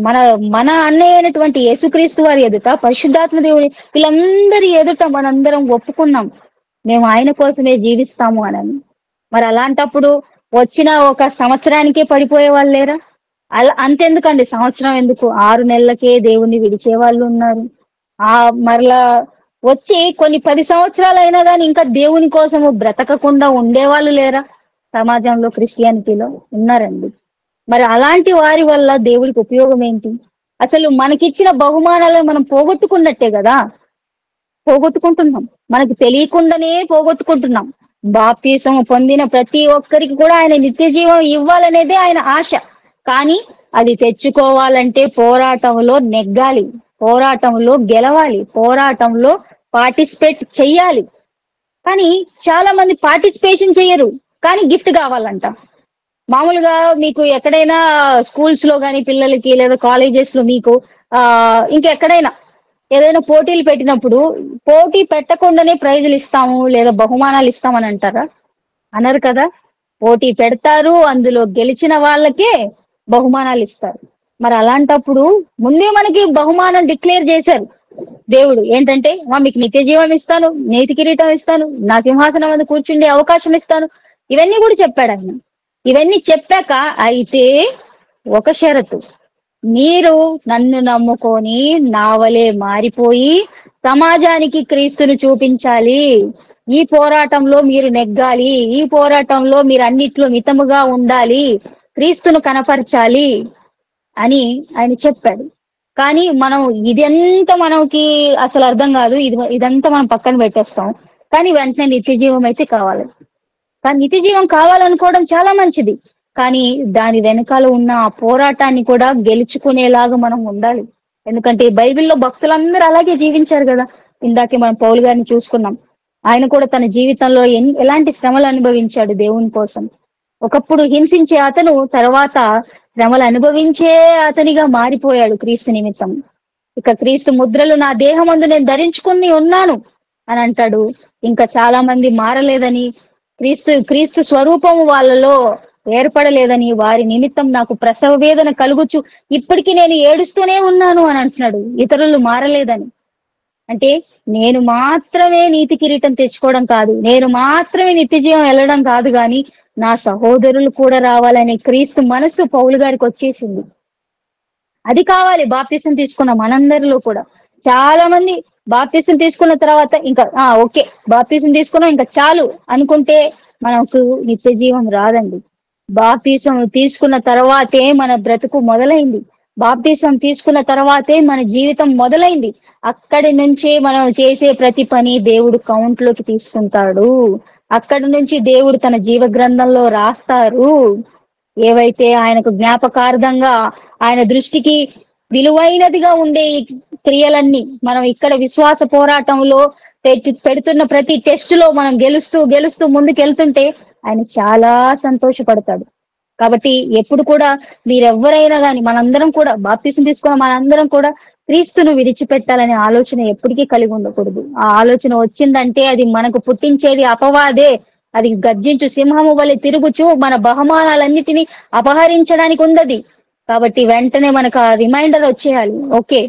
మన మన అన్నయ్య అయినటువంటి యేసుక్రీస్తు వారి ఎదుట, పరిశుద్ధాత్మ దేవుడి వీళ్ళందరి ఎదుట మనందరం ఒప్పుకున్నాం మేము ఆయన కోసమే జీవిస్తాము అని. మరి అలాంటప్పుడు వచ్చిన ఒక సంవత్సరానికే పడిపోయే వాళ్ళు లేరా? అంతెందుకండి, సంవత్సరం ఎందుకు 6 నెలలకే దేవుణ్ణి విడిచే వాళ్ళు ఉన్నారు. మరలా వచ్చి కొన్ని 10 సంవత్సరాలు అయినా కానీ ఇంకా దేవుని కోసము బ్రతకకుండా ఉండేవాళ్ళు లేరా? సమాజంలో క్రిస్టియానిటీలో ఉన్నారండి. మరి అలాంటి వారి వల్ల దేవుడికి ఉపయోగం ఏంటి? అసలు మనకిచ్చిన బహుమానాలను మనం పోగొట్టుకున్నట్టే కదా. పోగొట్టుకుంటున్నాం, మనకు తెలియకుండానే పోగొట్టుకుంటున్నాం. బాప్తీసం పొందిన ప్రతి ఒక్కరికి కూడా ఆయన నిత్య జీవం ఇవ్వాలనేదే ఆయన ఆశ. కానీ అది తెచ్చుకోవాలంటే పోరాటంలో నెగ్గాలి, పోరాటంలో గెలవాలి, పోరాటంలో పార్టిసిపేట్ చెయ్యాలి. కానీ చాలా మంది పార్టిసిపేషన్ చెయ్యరు, కానీ గిఫ్ట్ కావాలంట. మామూలుగా మీకు ఎక్కడైనా స్కూల్స్ లో కానీ పిల్లలకి లేదా కాలేజెస్ లో మీకు ఇంకెక్కడైనా ఏదైనా పోటీలు పెట్టినప్పుడు పోటీ పెట్టకుండానే ప్రైజులు ఇస్తాము లేదా బహుమానాలు ఇస్తామని అంటారా? అనరు కదా. పోటీ పెడతారు, అందులో గెలిచిన వాళ్ళకే బహుమానాలు ఇస్తారు. మరి అలాంటప్పుడు ముందే మనకి బహుమానం డిక్లేర్ చేశారు దేవుడు. ఏంటంటే మీకు నిత్య జీవం ఇస్తాను, నీతి కిరీటం ఇస్తాను, నా సింహాసనం మీద కూర్చుండే అవకాశం ఇస్తాను, ఇవన్నీ కూడా చెప్పాడు ఆయన. ఇవన్నీ చెప్పాక అయితే ఒక షరతు, మీరు నన్ను నమ్ముకొని నా వలే మారిపోయి సమాజానికి క్రీస్తును చూపించాలి, ఈ పోరాటంలో మీరు నెగ్గాలి, ఈ పోరాటంలో మీరు అన్నిట్లో మితముగా ఉండాలి, క్రీస్తును కనపరచాలి అని ఆయన చెప్పాడు. కానీ మనం ఇదంతా మనకి అసలు అర్థం కాదు, ఇదంతా మనం పక్కన పెట్టేస్తాం. కానీ వెంటనే నిత్య జీవం అయితే కావాలి. కానీ నిత్య జీవం కావాలనుకోవడం చాలా మంచిది, కానీ దాని వెనకాల ఉన్న ఆ పోరాటాన్ని కూడా గెలుచుకునేలాగా మనం ఉండాలి. ఎందుకంటే బైబిల్లో భక్తులందరూ అలాగే జీవించారు కదా. ఇందాకే మనం పౌలు గారిని చూసుకున్నాం. ఆయన కూడా తన జీవితంలో ఎలాంటి శ్రమలు అనుభవించాడు దేవుని కోసం. ఒకప్పుడు హింసించే అతను తర్వాత శ్రమలు అనుభవించే అతనిగా మారిపోయాడు క్రీస్తు నిమిత్తం. ఇక క్రీస్తు ముద్రలు నా దేహమందు నేను ధరించుకుని ఉన్నాను అని అంటాడు. ఇంకా చాలా మంది మారలేదని, క్రీస్తు స్వరూపము వాళ్ళలో ఏర్పడలేదని, వారి నిమిత్తం నాకు ప్రసవ వేదన కలుగుచు ఇప్పటికీ నేను ఏడుస్తూనే ఉన్నాను అని అంటున్నాడు. ఇతరులు మారలేదని అంటే నేను మాత్రమే నీతి కిరీటం తెచ్చుకోవడం కాదు, నేను మాత్రమే నిత్య జీవం వెళ్ళడం కాదు, కానీ నా సహోదరులు కూడా రావాలనే క్రీస్తు మనసు పౌలు గారికి వచ్చేసింది. అది కావాలి బాప్తిసం తీసుకున్న మనందరిలో కూడా. చాలా మంది బాప్తిసం తీసుకున్న తర్వాత ఇంకా ఓకే బాప్తిసం తీసుకున్నాం ఇంకా చాలు అనుకుంటే మనకు నిత్య జీవం రాదండి. బాప్తిసం తీసుకున్న తర్వాతే మన బ్రతుకు మొదలైంది, బాప్తిసం తీసుకున్న తర్వాతే మన జీవితం మొదలైంది. అక్కడి నుంచే మనం చేసే ప్రతి పని దేవుడు కౌంట్ లోకి తీసుకుంటాడు. అక్కడి నుంచి దేవుడు తన జీవ గ్రంథంలో రాస్తారు. ఏవైతే ఆయనకు జ్ఞాపకార్థంగా ఆయన దృష్టికి విలువైనదిగా ఉండే ఈ క్రియలన్నీ మనం ఇక్కడ విశ్వాస పోరాటంలో పెడుతున్న ప్రతి టెస్ట్ లో మనం గెలుస్తూ ముందుకెళ్తుంటే ఆయన చాలా సంతోషపడతాడు. కాబట్టి ఎప్పుడు కూడా మీరెవ్వరైనా కానీ మనందరం కూడా బాప్తిసం తీసుకున్న మనందరం కూడా క్రీస్తును విడిచిపెట్టాలనే ఆలోచన ఎప్పటికీ కలిగి ఉండకూడదు. ఆ ఆలోచన వచ్చిందంటే అది మనకు పుట్టించేది అపవాదే. అది గర్జించు సింహము వలె తిరుగుచు మన బహుమానాలన్నిటినీ అపహరించడానికి ఉందది. కాబట్టి వెంటనే మనకు ఆ రిమైండర్ వచ్చేయాలి, ఓకే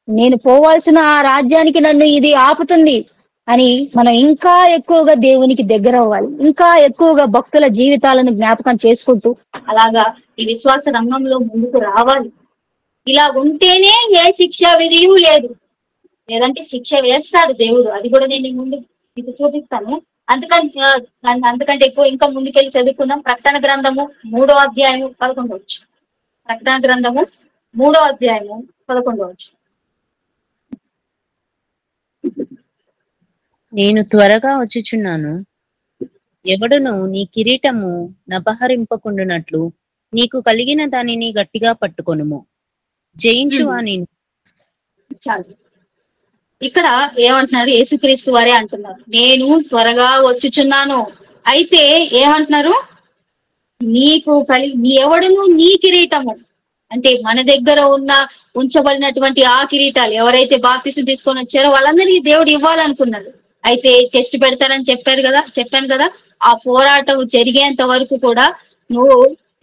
నేను పోవాల్సిన ఆ రాజ్యానికి నన్ను ఇది ఆపుతుంది, అని మనం ఇంకా ఎక్కువగా దేవునికి దగ్గర అవ్వాలి, ఇంకా ఎక్కువగా భక్తుల జీవితాలను జ్ఞాపకం చేసుకుంటూ అలాగా ఈ విశ్వాస రంగంలో ముందుకు రావాలి. ఇలా ఉంటేనే ఏ శిక్షా విధియు లేదు, లేదంటే శిక్ష వేస్తాడు దేవుడు. అది కూడా నేను ముందు మీకు చూపిస్తాను. అంతకంటే ఎక్కువ ఇంకా ముందుకెళ్ళి చదువుకుందాం. ప్రకటన గ్రంథము 3వ అధ్యాయము 11వ. ప్రకటన గ్రంథము 3వ అధ్యాయము 11వ. నేను త్వరగా వచ్చుచున్నాను. ఎవడును నీ కిరీటము నపహరింపకుండునట్లు నీకు కలిగిన దానిని గట్టిగా పట్టుకొనుము. జయించు అని. చాలు. ఇక్కడ ఏమంటున్నారు? యేసుక్రీస్తు వారే అంటున్నారు, నేను త్వరగా వచ్చుచున్నాను. అయితే ఏమంటున్నారు? నీ ఎవడును నీ కిరీటము, అంటే మన దగ్గర ఉంచబడినటువంటి ఆ కిరీటాలు ఎవరైతే బాప్తిసం తీసుకొని వచ్చారో వాళ్ళందరికీ దేవుడు ఇవ్వాలనుకున్నాడు. అయితే టెస్ట్ పెడతారని చెప్పాను కదా. ఆ పోరాటం జరిగేంత వరకు కూడా నువ్వు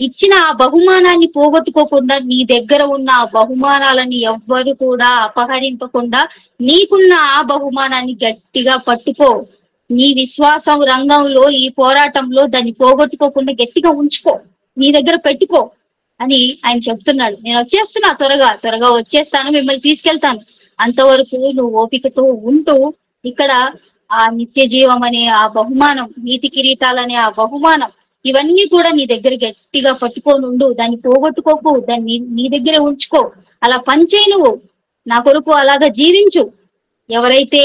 ఇచ్చిన ఆ బహుమానాన్ని పోగొట్టుకోకుండా, నీ దగ్గర ఉన్న ఆ బహుమానాలని ఎవ్వరు కూడా అపహరింపకుండా నీకున్న ఆ బహుమానాన్ని గట్టిగా పట్టుకో. నీ విశ్వాసం రంగంలో ఈ పోరాటంలో దాన్ని పోగొట్టుకోకుండా గట్టిగా ఉంచుకో, నీ దగ్గర పెట్టుకో అని ఆయన చెప్తున్నాడు. నేను వచ్చేస్తున్నా, త్వరగా వచ్చేస్తాను, మిమ్మల్ని తీసుకెళ్తాను. అంతవరకు నువ్వు ఓపికతో ఉంటూ ఇక్కడ ఆ నిత్య జీవం అనే ఆ బహుమానం, నీతి కిరీటాలనే ఆ బహుమానం, ఇవన్నీ కూడా నీ దగ్గర గట్టిగా పట్టుకోనుండు. దాన్ని పోగొట్టుకోకు, దాన్ని నీ దగ్గరే ఉంచుకో. అలా పనిచేయి, నువ్వు నా కొరకు అలాగా జీవించు. ఎవరైతే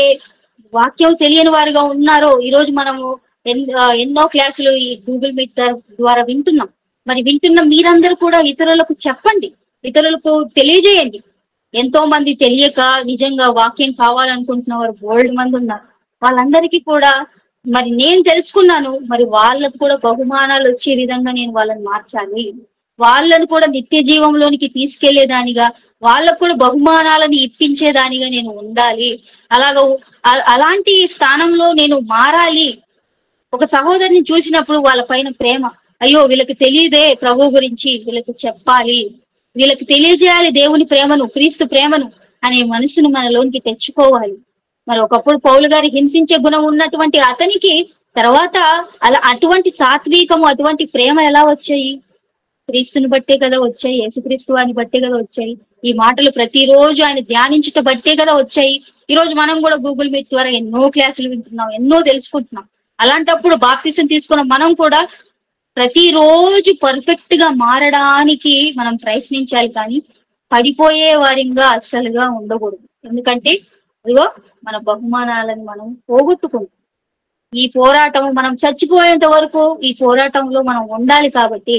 వాక్యం తెలియని వారుగా ఉన్నారో, ఈ రోజు మనము ఎన్నో క్లాసులు ఈ గూగుల్ మీట్ ద్వారా వింటున్నాం. మరి వింటున్న మీరందరూ కూడా ఇతరులకు చెప్పండి, ఇతరులకు తెలియజేయండి. ఎంతో మంది తెలియక నిజంగా వాక్యం కావాలనుకుంటున్న వారు బోల్డ్ మంది ఉన్నారు. వాళ్ళందరికీ కూడా మరి నేను తెలుసుకున్నాను, మరి వాళ్ళకు కూడా బహుమానాలు వచ్చే విధంగా నేను వాళ్ళని మార్చాలి. వాళ్ళను కూడా నిత్య జీవంలోనికి తీసుకెళ్లేదానిగా, వాళ్ళకు కూడా బహుమానాలను ఇప్పించేదానిగా నేను ఉండాలి. అలాంటి స్థానంలో నేను మారాలి. ఒక సహోదరిని చూసినప్పుడు వాళ్ళ పైన ప్రేమ, అయ్యో వీళ్ళకి తెలియదే ప్రభు గురించి, వీళ్ళకి చెప్పాలి, వీళ్ళకి తెలియజేయాలి దేవుని ప్రేమను, క్రీస్తు ప్రేమను అనే మనసును మనలోనికి తెచ్చుకోవాలి. మరి ఒకప్పుడు పౌలు గారి హింసించే గుణం ఉన్నటువంటి అతనికి తర్వాత అటువంటి సాత్వికము, అటువంటి ప్రేమ ఎలా వచ్చాయి? క్రీస్తుని బట్టే కదా వచ్చాయి, యేసుక్రీస్తు వారిని బట్టే కదా వచ్చాయి. ఈ మాటలు ప్రతిరోజు ఆయన ధ్యానించుట బట్టే కదా వచ్చాయి. ఈ రోజు మనం కూడా గూగుల్ మీట్ ద్వారా ఎన్నో క్లాసులు వింటున్నాం, ఎన్నో తెలుసుకుంటున్నాం. అలాంటప్పుడు బాప్తిసం తీసుకున్న మనం కూడా ప్రతిరోజు పర్ఫెక్ట్ గా మారడానికి మనం ప్రయత్నించాలి, కానీ పడిపోయే వారిగా అస్సలుగా ఉండకూడదు. ఎందుకంటే అదిగో మన బహుమానాలను మనం పోగొట్టుకుంటాం. ఈ పోరాటం మనం చచ్చిపోయేంత వరకు ఈ పోరాటంలో మనం ఉండాలి. కాబట్టి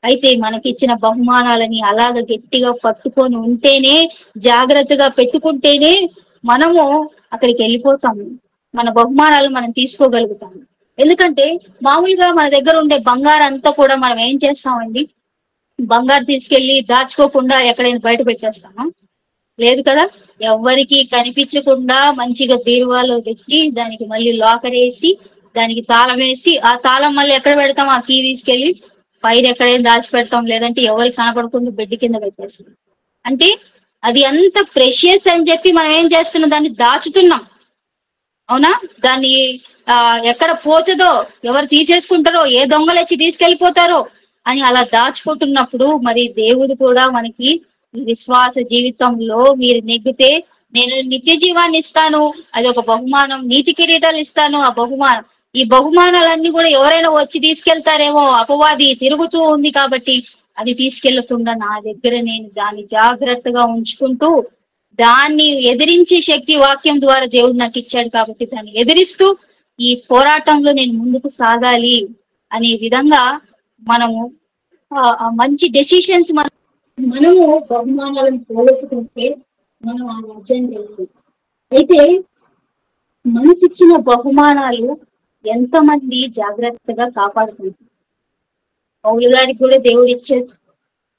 అయితే మనకిచ్చిన బహుమానాలని అలాగ గట్టిగా పట్టుకొని ఉంటేనే, జాగ్రత్తగా పెట్టుకుంటేనే మనము అక్కడికి వెళ్ళిపోతాము, మన బహుమానాలు మనం తీసుకోగలుగుతాము. ఎందుకంటే మామూలుగా మన దగ్గర ఉండే బంగారు అంతా కూడా మనం ఏం చేస్తామండి? బంగారు తీసుకెళ్లి దాచుకోకుండా ఎక్కడైనా బయట పెట్టేస్తామా? లేదు కదా. ఎవ్వరికి కనిపించకుండా మంచిగా బీరువాలో పెట్టి దానికి మళ్ళీ లాకర్ వేసి దానికి తాళం వేసి, ఆ తాళం మళ్ళీ ఎక్కడ పెడతాం? ఆ కీ తీసుకెళ్లి పైన ఎక్కడైనా దాచి పెడతాం, లేదంటే ఎవరికి కనపడకుండా బెడ్ కింద పెట్టేస్తాం. అంటే అది అంత ప్రెషియస్ అని చెప్పి మనం ఏం చేస్తున్నాం? దాన్ని దాచుతున్నాం, అవునా? దాన్ని ఎక్కడ పోతుందో, ఎవరు తీసేసుకుంటారో, ఏ దొంగలు వచ్చి తీసుకెళ్లిపోతారో అని అలా దాచుకుంటున్నప్పుడు, మరి దేవుడు కూడా మనకి విశ్వాస జీవితంలో మీరు నెగ్గితే నేను నిత్య జీవాన్ని ఇస్తాను, అది ఒక బహుమానం, నీతి కిరీటాలు ఇస్తాను, ఆ బహుమానం. ఈ బహుమానాలన్నీ కూడా ఎవరైనా వచ్చి తీసుకెళ్తారేమో, అపవాది తిరుగుతూ ఉంది కాబట్టి అది తీసుకెళ్లకుండా నా దగ్గర నేను దాన్ని జాగ్రత్తగా ఉంచుకుంటూ, దాన్ని ఎదిరించే శక్తి వాక్యం ద్వారా దేవుడు నాకు ఇచ్చాడు కాబట్టి దాన్ని ఎదిరిస్తూ ఈ పోరాటంలో నేను ముందుకు సాగాలి అనే విధంగా మనము మంచి డెసిషన్స్ మనము బహుమానాలను పోగొట్టుకుంటే మనం ఆ రాజ్యాన్ని వెళ్తాం. అయితే మనకిచ్చిన బహుమానాలు ఎంతమంది జాగ్రత్తగా కాపాడుకుంటారు? పౌలు గారికి కూడా దేవుడు ఇచ్చాడు.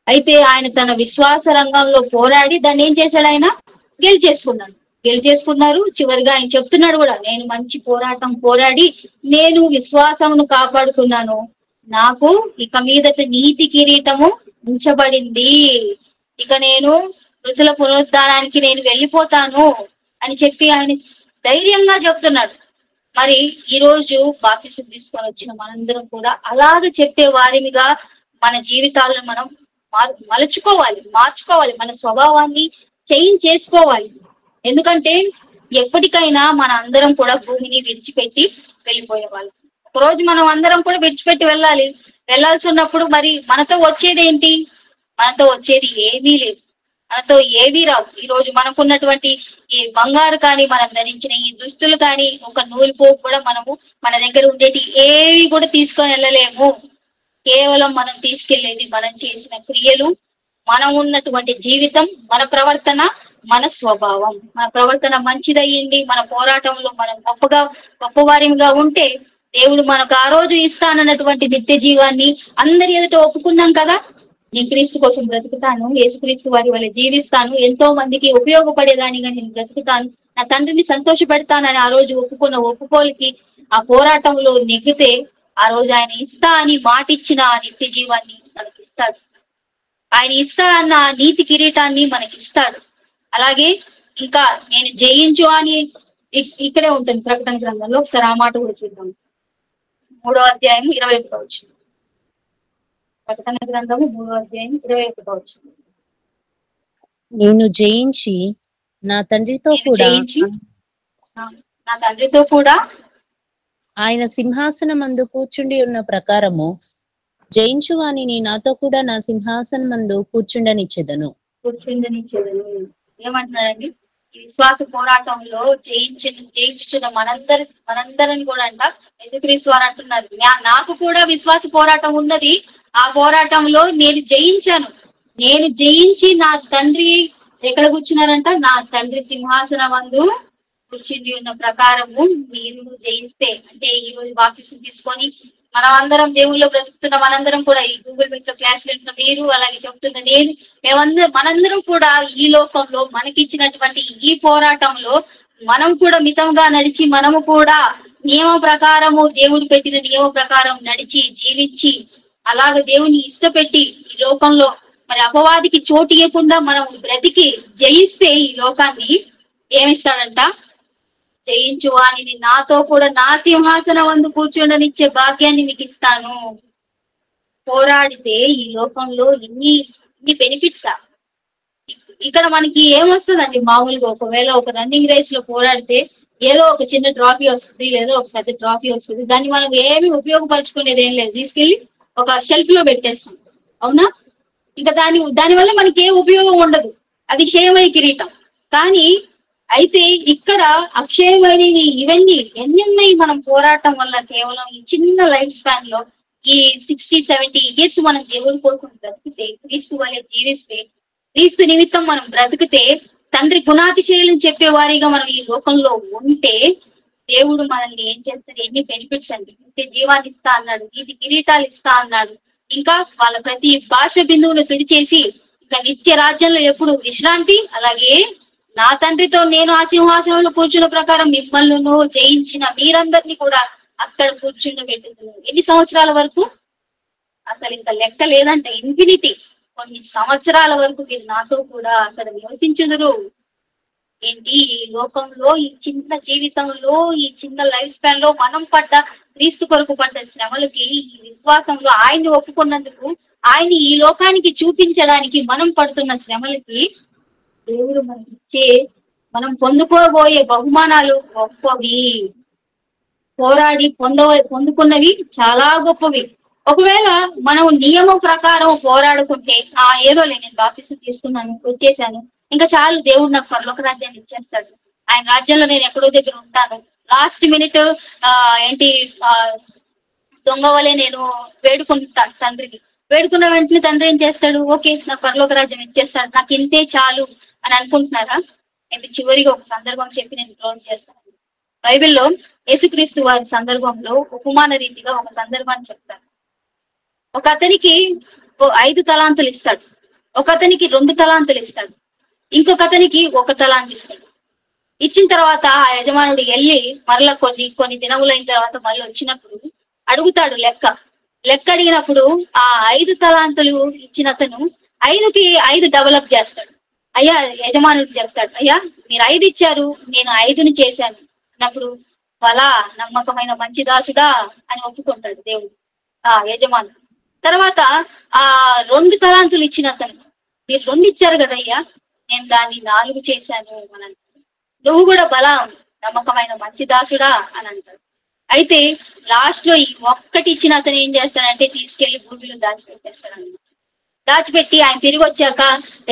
అయితే ఆయన తన విశ్వాస రంగంలో పోరాడి దాన్ని ఏం చేశాడు? ఆయన గెలిచేసుకున్నారు. చివరిగా ఆయన చెప్తున్నాడు కూడా, నేను మంచి పోరాటం పోరాడి నేను విశ్వాసమును కాపాడుకున్నాను, నాకు ఇక మీదట నీతి కిరీటము ఉంచబడింది, ఇక నేను మృతుల పునరుద్ధానానికి నేను వెళ్ళిపోతాను అని చెప్పి ఆయన ధైర్యంగా చెప్తున్నాడు. మరి ఈ రోజు బాప్తిసం తీసుకొని వచ్చిన మనందరం కూడా అలాగే చెప్పే వారిగా మన జీవితాలను మనం మార్చుకోవాలి, మన స్వభావాన్ని చేంజ్ చేసుకోవాలి. ఎందుకంటే ఎప్పటికైనా మన అందరం కూడా భూమిని విడిచిపెట్టి వెళ్ళిపోయే వాళ్ళు. ఒకరోజు మనం అందరం కూడా విడిచిపెట్టి వెళ్ళాల్సి ఉన్నప్పుడు మరి మనతో వచ్చేది ఏంటి? మనతో వచ్చేది ఏమీ లేదు, మనతో ఏవీ రావు. ఈ రోజు మనకున్నటువంటి ఈ బంగారు కానీ, మనం ధరించిన ఈ దుస్తులు కానీ, ఒక నూలు పోపు కూడా మన దగ్గర ఉండేటి ఏవి కూడా తీసుకొని వెళ్ళలేము. కేవలం మనం తీసుకెళ్లేది మనం చేసిన క్రియలు, మనం ఉన్నటువంటి జీవితం, మన ప్రవర్తన, మన స్వభావం. మన ప్రవర్తన మంచిదయ్యింది, మన పోరాటంలో మనం గొప్పవారిగా ఉంటే దేవుడు మనకు ఆ రోజు ఇస్తానన్నటువంటి నిత్య జీవాన్ని అందరి ఎదుట ఒప్పుకున్నాం కదా. నేను క్రీస్తు కోసం బ్రతుకుతాను, యేసుక్రీస్తు వారి వల్ల జీవిస్తాను, ఎంతో మందికి ఉపయోగపడేదానిగా నేను బ్రతుకుతాను, నా తండ్రిని సంతోష పెడతానని ఆ రోజు ఒప్పుకోలికి ఆ పోరాటంలో నెగ్గితే ఆ రోజు ఆయన ఇస్తా అని మాటిచ్చిన ఆ నిత్య జీవాన్ని మనకి ఇస్తాడు. ఆయన ఇస్తా అన్న నీతి కిరీటాన్ని మనకి ఇస్తాడు. అలాగే ఇంకా నేను జయించు అని ఇక్కడే ఉంటుంది ప్రకటన గ్రంథంలో. ఒకసారి ఆ మాట కూడా చూద్దాం. 3వ అధ్యాయం 21వ వచనం. ప్రకటన గ్రంథము 3వ అధ్యాయం 21వ వచనం. నేను జయించి నా తండ్రితో కూడా ఆయన సింహాసనమందు కూర్చుండి ఉన్న ప్రకారము జయించువానిని నాతో కూడా నా సింహాసనమందు కూర్చుండనిచ్చెదను. ఏమంటున్నాడండి? ఈ విశ్వాస పోరాటంలో జయించుచున్న మనందరిని కూడా అంట యేసుక్రీస్తు వారు అంటున్నారు, నాకు కూడా విశ్వాస పోరాటం ఉన్నది. ఆ పోరాటంలో నేను జయించి నా తండ్రి ఎక్కడ కూర్చున్నారంట? నా తండ్రి సింహాసనమందు కూర్చుండి ఉన్న ప్రకారము మీరు జయిస్తే, అంటే ఈ రోజు బాప్తిసం తీసుకొని మనం అందరం దేవుళ్ళలో బ్రతుకుతున్న మనందరం కూడా, ఈ గూగుల్ మీట్ లో క్లాస్ వింటున్న మీరు, అలాగే చెప్తున్న నేను, మనందరం కూడా ఈ లోకంలో మనకిచ్చినటువంటి ఈ పోరాటంలో మనం కూడా మితంగా నడిచి, మనము కూడా నియమ ప్రకారము, దేవుడు పెట్టిన నియమ ప్రకారం నడిచి జీవించి, అలాగే దేవుని ఇష్టపెట్టి ఈ లోకంలో మరి అపవాదికి చోటు ఇవ్వకుండా మనం బ్రతికి జయిస్తే ఈ లోకాన్ని ఏమిస్తాడంట? జయించు వానిని నాతో కూడా నా సింహాసనం వందు కూర్చోండనిచ్చే భాగ్యాన్ని మీకు ఇస్తాను. పోరాడితే ఈ లోకంలో ఇన్ని బెనిఫిట్సా? ఇక్కడ మనకి ఏమొస్తుందండి? మామూలుగా ఒకవేళ ఒక రన్నింగ్ రేస్ లో పోరాడితే ఏదో ఒక చిన్న ట్రాఫీ వస్తుంది, ఏదో ఒక పెద్ద ట్రాఫీ వస్తుంది. దాన్ని మనం ఏమి ఉపయోగపరచుకునేది ఏం లేదు, తీసుకెళ్లి ఒక షెల్ఫ్ లో పెట్టేస్తాం, అవునా? ఇంకా దానివల్ల మనకి ఏ ఉపయోగం ఉండదు, అది క్షయమయ కిరీటం. కానీ అయితే ఇక్కడ అక్షయమైనవి ఇవన్నీ ఎన్ని మనం పోరాటం వల్ల కేవలం ఈ చిన్న లైఫ్ స్పాన్ లో ఈ 60-70 ఇయర్స్ మనం దేవుడి కోసం బ్రతికితే, క్రీస్తు వల్ల జీవిస్తే, క్రీస్తు నిమిత్తం మనం బ్రతికితే, తండ్రి గుణాతిశయులను చెప్పే వారిగా మనం ఈ లోకంలో ఉంటే దేవుడు మనల్ని ఏం చేస్తాడు? ఎన్ని బెనిఫిట్స్ అండి! నిత్య జీవాన్ని ఇస్తా అన్నాడు, నీతి కిరీటాలు ఇస్తా అన్నాడు, ఇంకా వాళ్ళ ప్రతి భాష బిందువును తుడిచేసి ఇంకా నిత్య రాజ్యంలో ఎప్పుడు విశ్రాంతి. అలాగే నా తండ్రితో నేను ఆ సింహాసనంలో కూర్చున్న ప్రకారం మిమ్మల్ని జయించిన మీరందరినీ కూడా అక్కడ కూర్చుండబెట్టుతున్నాను. ఎన్ని సంవత్సరాల వరకు? అసలు ఇంకా లెక్క లేదంట, ఇన్ఫినిటీ. కొన్ని సంవత్సరాల వరకు మీరు నాతో కూడా అక్కడ నివసించుదురు. ఏంటి? ఈ లోకంలో, ఈ చిన్న జీవితంలో, ఈ చిన్న లైఫ్ స్పాన్ లో మనం క్రీస్తు కొరకు పడ్డ శ్రమలకి, ఈ విశ్వాసంలో ఆయన్ని ఒప్పుకున్నందుకు, ఆయన్ని ఈ లోకానికి చూపించడానికి మనం పడుతున్న శ్రమలకి దేవుడు మనకిచ్చే, మనం పొందుకోబోయే బహుమానాలు గొప్పవి. పోరాడి పొందుకున్నవి చాలా గొప్పవి. ఒకవేళ మనం నియమం ప్రకారం పోరాడుకుంటే, ఏదోలే నేను బాప్తిసం తీసుకున్నాను, వచ్చేసాను, ఇంకా చాలు, దేవుడు నాకు పరలోక రాజ్యాన్ని ఇచ్చేస్తాడు, ఆయన రాజ్యంలో నేను ఎక్కడో దగ్గర ఉంటాను. లాస్ట్ మినిట్ దొంగ వలె నేను వేడుకుంటాను తండ్రిని. వేడుకున్న వెంటనే తండ్రి ఏం చేస్తాడు? ఓకే, నాకు పరలోక రాజ్యం ఇచ్చేస్తాడు, నాకు ఇంతే చాలు అని అనుకుంటున్నారా? అయితే చివరిగా ఒక సందర్భం చెప్పి నేను క్లోజ్ చేస్తాను. బైబిల్లో యేసుక్రీస్తు వారి సందర్భంలో ఉపమాన రీతిగా ఒక సందర్భాన్ని చెప్తారు. ఒక అతనికి 5 తలాంతులు ఇస్తాడు, ఒక అతనికి 2 తలాంతులు ఇస్తాడు, ఇంకొక అతనికి 1 తలాంతు ఇస్తాడు. ఇచ్చిన తర్వాత ఆ యజమానుడు వెళ్ళి మరలా కొన్ని దినములైన తర్వాత మళ్ళీ వచ్చినప్పుడు అడుగుతాడు లెక్క అడిగినప్పుడు ఆ 5 తలాంతులు ఇచ్చిన అతను 5కి 5 డెవలప్ చేస్తాడు. అయ్యా, యజమానుడికి చెప్తాడు, అయ్యా మీరు 5 ఇచ్చారు, నేను 5ని చేశాను, అన్నప్పుడు బలా నమ్మకమైన మంచి దాసుడా అని ఒప్పుకుంటాడు దేవుడు, యజమానుడు. తర్వాత ఆ 2 తలాంతులు ఇచ్చిన అతను, మీరు 2 ఇచ్చారు కదయ్యా, నేను దాన్ని 4 చేశాను అని అంటాడు. నువ్వు కూడా బలా నమ్మకమైన మంచి దాసుడా అని అంటాడు. అయితే లాస్ట్ లో ఈ ఒక్కటి ఇచ్చిన అతను ఏం చేస్తాడంటే తీసుకెళ్లి భూమిలో దాచిపెట్టేస్తాడు. దాచిపెట్టి ఆయన తిరిగి వచ్చాక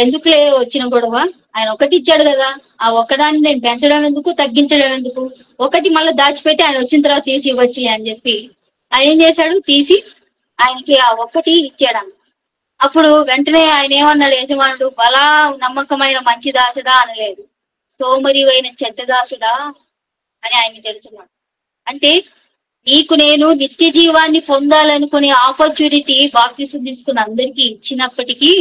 ఎందుకులే వచ్చిన గొడవ, ఆయన ఒకటి ఇచ్చాడు కదా, ఆ ఒక్కదాన్ని నేను పెంచడం ఎందుకు, తగ్గించడం ఎందుకు, ఒకటి మళ్ళీ దాచిపెట్టి ఆయన వచ్చిన తర్వాత తీసి ఇవ్వచ్చు అని చెప్పి ఆయన ఏం చేశాడు, తీసి ఆయనకి ఆ ఒక్కటి ఇచ్చాడు. అప్పుడు వెంటనే ఆయన ఏమన్నాడు యజమానుడు, బలా నమ్మకమైన మంచి దాసుడా అనలేదు, సోమరివైన చెడ్డ దాసుడా అని ఆయన తెలుసున్నాడు. అంటే నీకు నేను నిత్య జీవాన్ని పొందాలనుకునే ఆపర్చునిటీ బాప్తిసం తీసుకుని అందరికీ ఇచ్చినప్పటికీ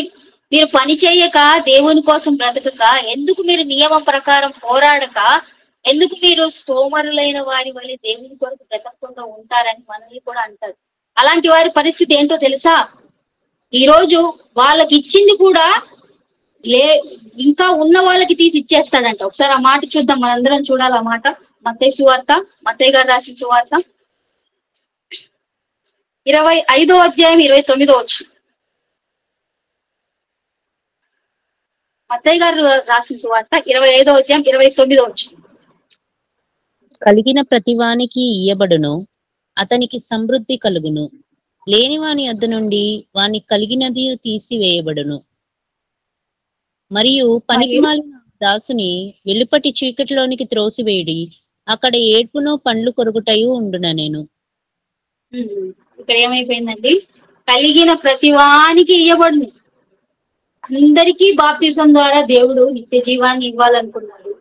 మీరు పని చేయక, దేవుని కోసం బ్రతకక, ఎందుకు మీరు నియమం ప్రకారం పోరాడక, ఎందుకు మీరు సోమరులైన వారి వల్ల దేవుని కొరకు బ్రతకకుండా ఉంటారని మనల్ని కూడా అంటారు. అలాంటి వారి పరిస్థితి ఏంటో తెలుసా, ఈ రోజు వాళ్ళకి ఇచ్చింది కూడా ఇంకా ఉన్న వాళ్ళకి తీసి ఇచ్చేస్తాడంట. ఒకసారి ఆ మాట చూద్దాం, మనందరం చూడాలి ఆ మాట. మత్తయి సువార్త, మత్తయి గారు రాసిన సువార్త 25వ అధ్యాయం 29వ వచనం. మత్తయి గారు రాసిన సువార్త 25వ అధ్యాయం 29వ వచనం. కలిగిన ప్రతివానికి ఇయ్యబడును, అతనికి సమృద్ధి కలుగును, లేనివాని యొద్ద నుండి వాని కలిగినది తీసివేయబడును. మరియు పనికిమాలిన దాసుని వెలుపటి చీకటిలోనికి త్రోసివేడి, అక్కడ ఏడ్పును పండ్లు కొరుకుటయు ఉండున నేను. ఇక్కడ ఏమైపోయిందండి, కలిగిన ప్రతివానికి ఇయ్యబడును. అందరికీ బాప్తిసం ద్వారా దేవుడు నిత్య జీవాన్ని ఇవ్వాలనుకున్నాడు.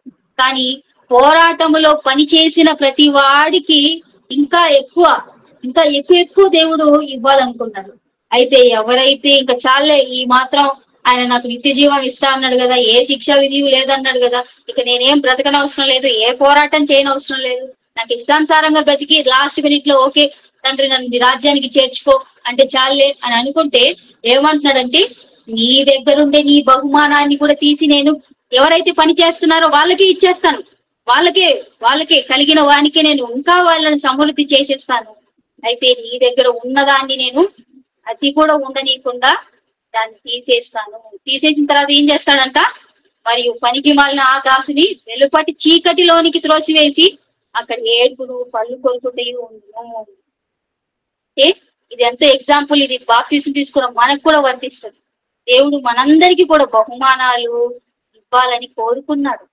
కానీ పోరాటములో పనిచేసిన ప్రతి వాడికి ఇంకా ఎక్కువ దేవుడు ఇవ్వాలనుకున్నాడు. అయితే ఎవరైతే ఇంకా చాలే, ఈ మాత్రం ఆయన నాకు నిత్య జీవం ఇస్తా అన్నాడు కదా, ఏ శిక్షా విధి లేదన్నాడు కదా, ఇక నేనేం బ్రతకనవసరం లేదు, ఏ పోరాటం చేయనవసరం లేదు, నాకు ఇష్టానుసారంగా బ్రతికి లాస్ట్ మినిట్ లో ఓకే తండ్రి నన్ను రాజ్యానికి చేర్చుకో అంటే చాలే అని అనుకుంటే ఏమంటున్నాడంటే, నీ దగ్గరుండే నీ బహుమానాన్ని కూడా తీసి నేను ఎవరైతే పని చేస్తున్నారో వాళ్ళకే ఇచ్చేస్తాను, వాళ్ళకే కలిగిన వానికే నేను ఇంకా వాళ్ళని సమృద్ధి చేసేస్తాను. అయితే నీ దగ్గర ఉన్నదాన్ని నేను అది కూడా ఉండనీయకుండా దాన్ని తీసేసిన తర్వాత ఏం చేస్తాడంట, మరియు పనికి మాలిన ఆ దాసుని వెలుపటి చీకటిలోనికి త్రోసివేసి అక్కడ ఏడుపులు పళ్ళు కొరుకుటయు ఉండును. ఇది ఎంత ఎగ్జాంపుల్, ఇది బాప్తిసం తీసుకున్న మనకు కూడా వర్తిస్తుంది. దేవుడు మనందరికీ కూడా బహుమానాలు ఇవ్వాలని కోరుకున్నాడు.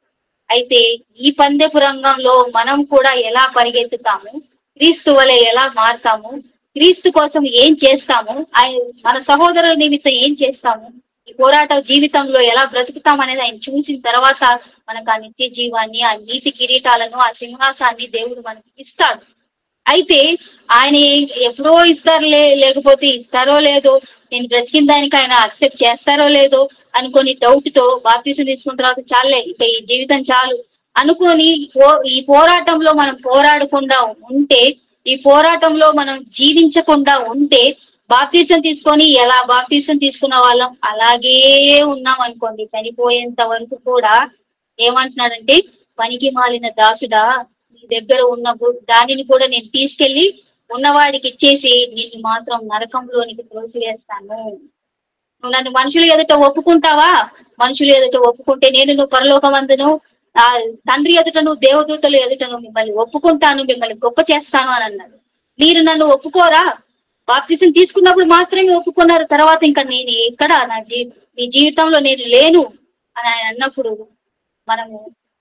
అయితే ఈ పందెపు రంగంలో మనం కూడా ఎలా పరిగెత్తుతాము, క్రీస్తు వలె ఎలా మారుతాము, క్రీస్తు కోసం ఏం చేస్తాము, మన సహోదరుల నిమిత్తం ఏం చేస్తాము, ఈ పోరాట జీవితంలో ఎలా బ్రతుకుతాం అనేది ఆయన చూసిన తర్వాత మనకు ఆ నిత్య జీవాన్ని, ఆ నీతి కిరీటాలను, ఆ సింహాసాన్ని దేవుడు మనకి ఇస్తాడు. అయితే ఆయన ఎప్పుడో లేకపోతే ఇస్తారో లేదో, నేను బ్రతికిన దానికి ఆయన అక్సెప్ట్ చేస్తారో లేదో అనుకొని డౌట్ తో బాప్తిసం తీసుకున్న తర్వాత చాలే ఇక ఈ జీవితం చాలు అనుకొని ఈ పోరాటంలో మనం పోరాడకుండా ఉంటే, ఈ పోరాటంలో మనం జీవించకుండా ఉంటే, బాప్తిసం తీసుకొని ఎలా బాప్తిసం తీసుకున్న వాళ్ళం అలాగే ఉన్నాం అనుకోండి, చనిపోయేంత వరకు కూడా ఏమంటున్నాడంటే, పనికి మాలిన దాసుడా, నీ దగ్గర ఉన్న దానిని కూడా నేను తీసుకెళ్లి ఉన్నవాడికి ఇచ్చేసి నిన్ను మాత్రం నరకంలోనికి త్రోసివేస్తాను. నువ్వు నన్ను మనుషులు ఎదుట ఒప్పుకుంటావా, మనుషులు ఎదుట ఒప్పుకుంటే నేను నువ్వు పరలోకమందును తండ్రి ఎదుట నువ్వు దేవదూతలు ఎదుటను మిమ్మల్ని ఒప్పుకుంటాను, మిమ్మల్ని గొప్ప చేస్తాను అని అన్నాడు. మీరు నన్ను ఒప్పుకోరా, బాప్తిసం తీసుకున్నప్పుడు మాత్రమే ఒప్పుకున్నారు, తర్వాత ఇంకా నేను ఎక్కడ నీ జీవితంలో నేను లేను అని ఆయన అన్నప్పుడు మనము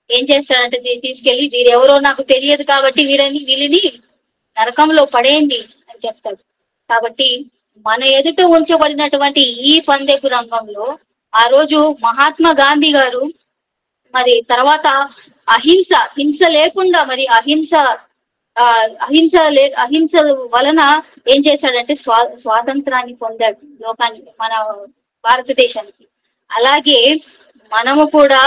ఏం చేస్తాడంటే తీసుకెళ్లి వీరెవరో నాకు తెలియదు కాబట్టి వీళ్ళని నరకంలో పడేయండి అని చెప్తాడు. కాబట్టి మన ఎదుట ఉంచబడినటువంటి ఈ పందెపు రంగంలో ఆ రోజు మహాత్మా గాంధీ గారు మరి తర్వాత హింస లేకుండా మరి అహింస వలన ఏం చేశాడంటే స్వాతంత్రాన్ని పొందాడు లోకానికి, మన భారతదేశానికి. అలాగే మనము కూడా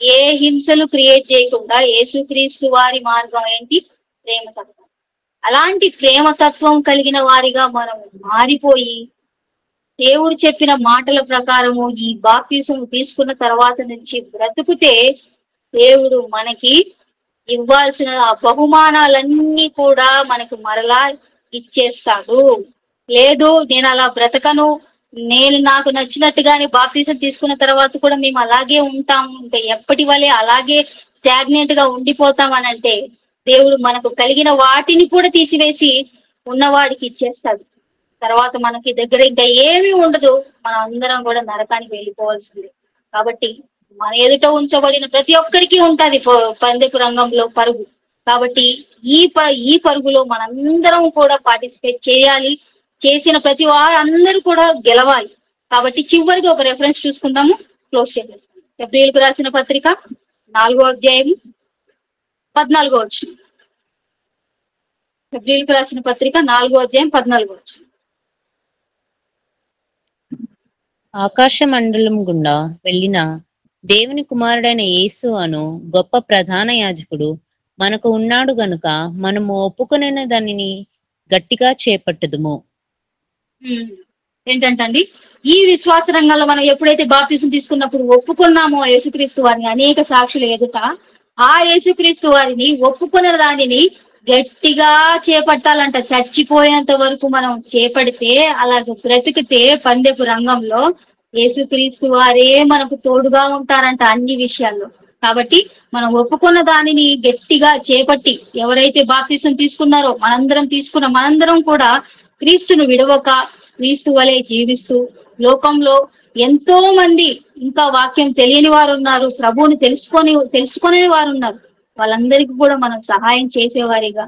ఏ హింసలు క్రియేట్ చేయకుండా యేసుక్రీస్తు వారి మార్గం ఏంటి, ప్రేమతత్వం. అలాంటి ప్రేమతత్వం కలిగిన వారిగా మనం మారిపోయి దేవుడు చెప్పిన మాటల ప్రకారము ఈ బాప్తిసం తీసుకున్న తర్వాత నుంచి బ్రతుకుతే దేవుడు మనకి ఇవ్వాల్సిన ఆ బహుమానాలన్నీ కూడా మనకు మరలా ఇచ్చేస్తాడు. లేదు నేను అలా బ్రతకను, నేను నాకు నచ్చినట్టుగానే బాప్తీసం తీసుకున్న తర్వాత కూడా మేము అలాగే ఉంటాము, ఇంకా ఎప్పటి వలె అలాగే స్టాగ్నెంట్ గా ఉండిపోతాం అని అంటే, దేవుడు మనకు కలిగిన వాటిని కూడా తీసివేసి ఉన్నవాడికి ఇచ్చేస్తాడు. తర్వాత మనకి దగ్గర ఇంకా ఏమీ ఉండదు, మనం అందరం కూడా నరకానికి వెళ్ళిపోవాల్సిందే. కాబట్టి మన ఎదుట ఉంచబడిన ప్రతి ఒక్కరికి ఉంటది పందెపు రంగంలో పరుగు. కాబట్టి ఈ పరుగులో మనందరం కూడా పార్టిసిపేట్ చేయాలి. చేసిన ప్రతి వారు అందరూ కూడా గెలవాలి. కాబట్టి చివరికి ఒక రెఫరెన్స్ చూసుకుందాము, క్లోజ్ చేసేస్తాం. ఎబ్రియులకు రాసిన పత్రిక 4వ అధ్యాయం 14వ వచనం. ఎబ్రియులకు రాసిన పత్రిక 4వ అధ్యాయం 14వ వచనం. ఆకాశ మండలం గుండా వెళ్ళిన దేవుని కుమారుడైన యేసు అను గొప్ప ప్రధాన యాజకుడు మనకు ఉన్నాడు గనుక మనము ఒప్పుకొనిన దానిని గట్టిగా చేపట్టుదుము. ఏంటంటండి, ఈ విశ్వాస రంగంలో మనం ఎప్పుడైతే బాప్తీసం తీసుకున్నప్పుడు ఒప్పుకున్నామో యేసుక్రీస్తు వారిని అనేక సాక్షుల ఎదుట, ఆ యేసుక్రీస్తు వారిని ఒప్పుకున్న దానిని గట్టిగా చేపట్టాలంట. చచ్చిపోయేంత వరకు మనం చేపడితే, అలాగే బ్రతికితే పందెపు రంగంలో యేసుక్రీస్తు వారే మనకు తోడుగా ఉంటారంట అన్ని విషయాల్లో. కాబట్టి మనం ఒప్పుకున్న దానిని గట్టిగా చేపట్టి, ఎవరైతే బాప్తీసం తీసుకున్నారో మనందరం కూడా క్రీస్తును విడవక క్రీస్తు వలె జీవిస్తూ, లోకంలో ఎంతో మంది ఇంకా వాక్యం తెలియని వారు ఉన్నారు, ప్రభువుని తెలుసుకునే వారు ఉన్నారు. వాళ్ళందరికీ కూడా మనం సహాయం చేసేవారిగా,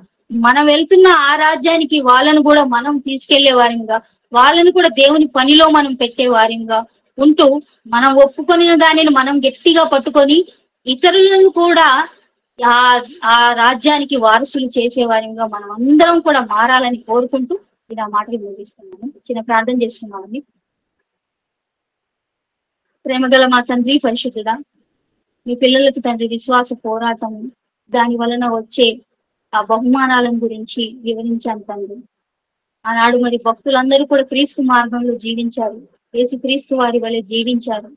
మనం వెళ్తున్న ఆ రాజ్యానికి వాళ్ళను కూడా మనం తీసుకెళ్లే వారిగా, వాళ్ళను కూడా దేవుని పనిలో మనం పెట్టే వారిగా ఉంటూ, మనం ఒప్పుకొనిన దానిని మనం గట్టిగా పట్టుకొని ఇతరులను కూడా ఆ ఆ రాజ్యానికి వారసులు చేసేవారిగా మనం అందరం కూడా మారాలని కోరుకుంటూ ఇది ఆ మాటలు ముగిస్తున్నాను. చిన్న ప్రార్థన చేసుకున్నామండి. ప్రేమగల మా తండ్రి, పరిశుద్ధుడా, మీ పిల్లలకు తండ్రి విశ్వాస పోరాటం, దాని వలన వచ్చే ఆ బహుమానాలను గురించి వివరించాను తండ్రి. ఆనాడు మరి భక్తులందరూ కూడా క్రీస్తు మార్గంలో జీవించారు, యేసు క్రీస్తు వారి వలె జీవించారు.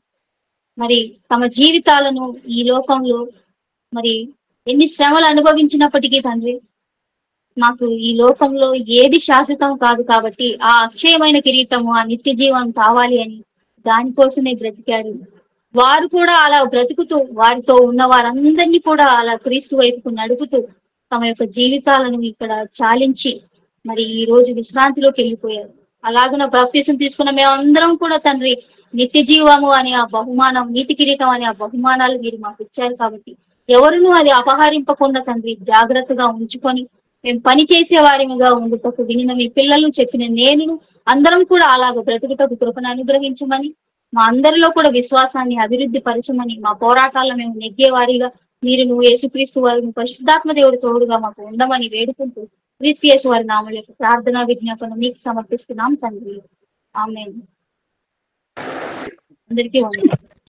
మరి తమ జీవితాలను ఈ లోకంలో మరి ఎన్ని శ్రమలు అనుభవించినప్పటికీ తండ్రి, మాకు ఈ లోకంలో ఏది శాశ్వతం కాదు కాబట్టి ఆ అక్షయమైన కిరీటము, ఆ నిత్య జీవం కావాలి అని దానికోసమే బ్రతికారు. వారు కూడా అలా బ్రతుకుతూ, వారితో ఉన్న వారందరినీ కూడా అలా క్రీస్తు వైపుకు నడుపుతూ తమ యొక్క జీవితాలను ఇక్కడ చాలించి మరి ఈ రోజు విశ్రాంతిలోకి వెళ్ళిపోయారు. అలాగున బాప్తీసం తీసుకున్న మేమందరం కూడా తండ్రి, నిత్య జీవము అనే ఆ బహుమానం, నీతి కిరీటం అనే ఆ బహుమానాలు మీరు మాకు ఇచ్చారు. కాబట్టి ఎవరునూ అది అపహరింపకుండా తండ్రి జాగ్రత్తగా ఉంచుకొని మేము పని చేసే వారిగా ఉండుటకు వినిన మీ పిల్లలు చెప్పిన నేను అందరం కూడా అలాగ బ్రతుకుటకు కృపను అనుగ్రహించమని, మా అందరిలో కూడా విశ్వాసాన్ని అభివృద్ధి పరచమని, మా పోరాటాల్లో మేము నెగ్గేవారిగా నువ్వు యేసుక్రీస్తు వారిని పరిశుద్ధాత్మ దేవుడు తోడుగా మాకు ఉండమని వేడుకుంటూ క్రీస్తు యేసు వారి నామములో ప్రార్థనా విజ్ఞాపన మీకు సమర్పిస్తున్నాం తండ్రి. ఆమేన్. అందరికీ వందనాలు.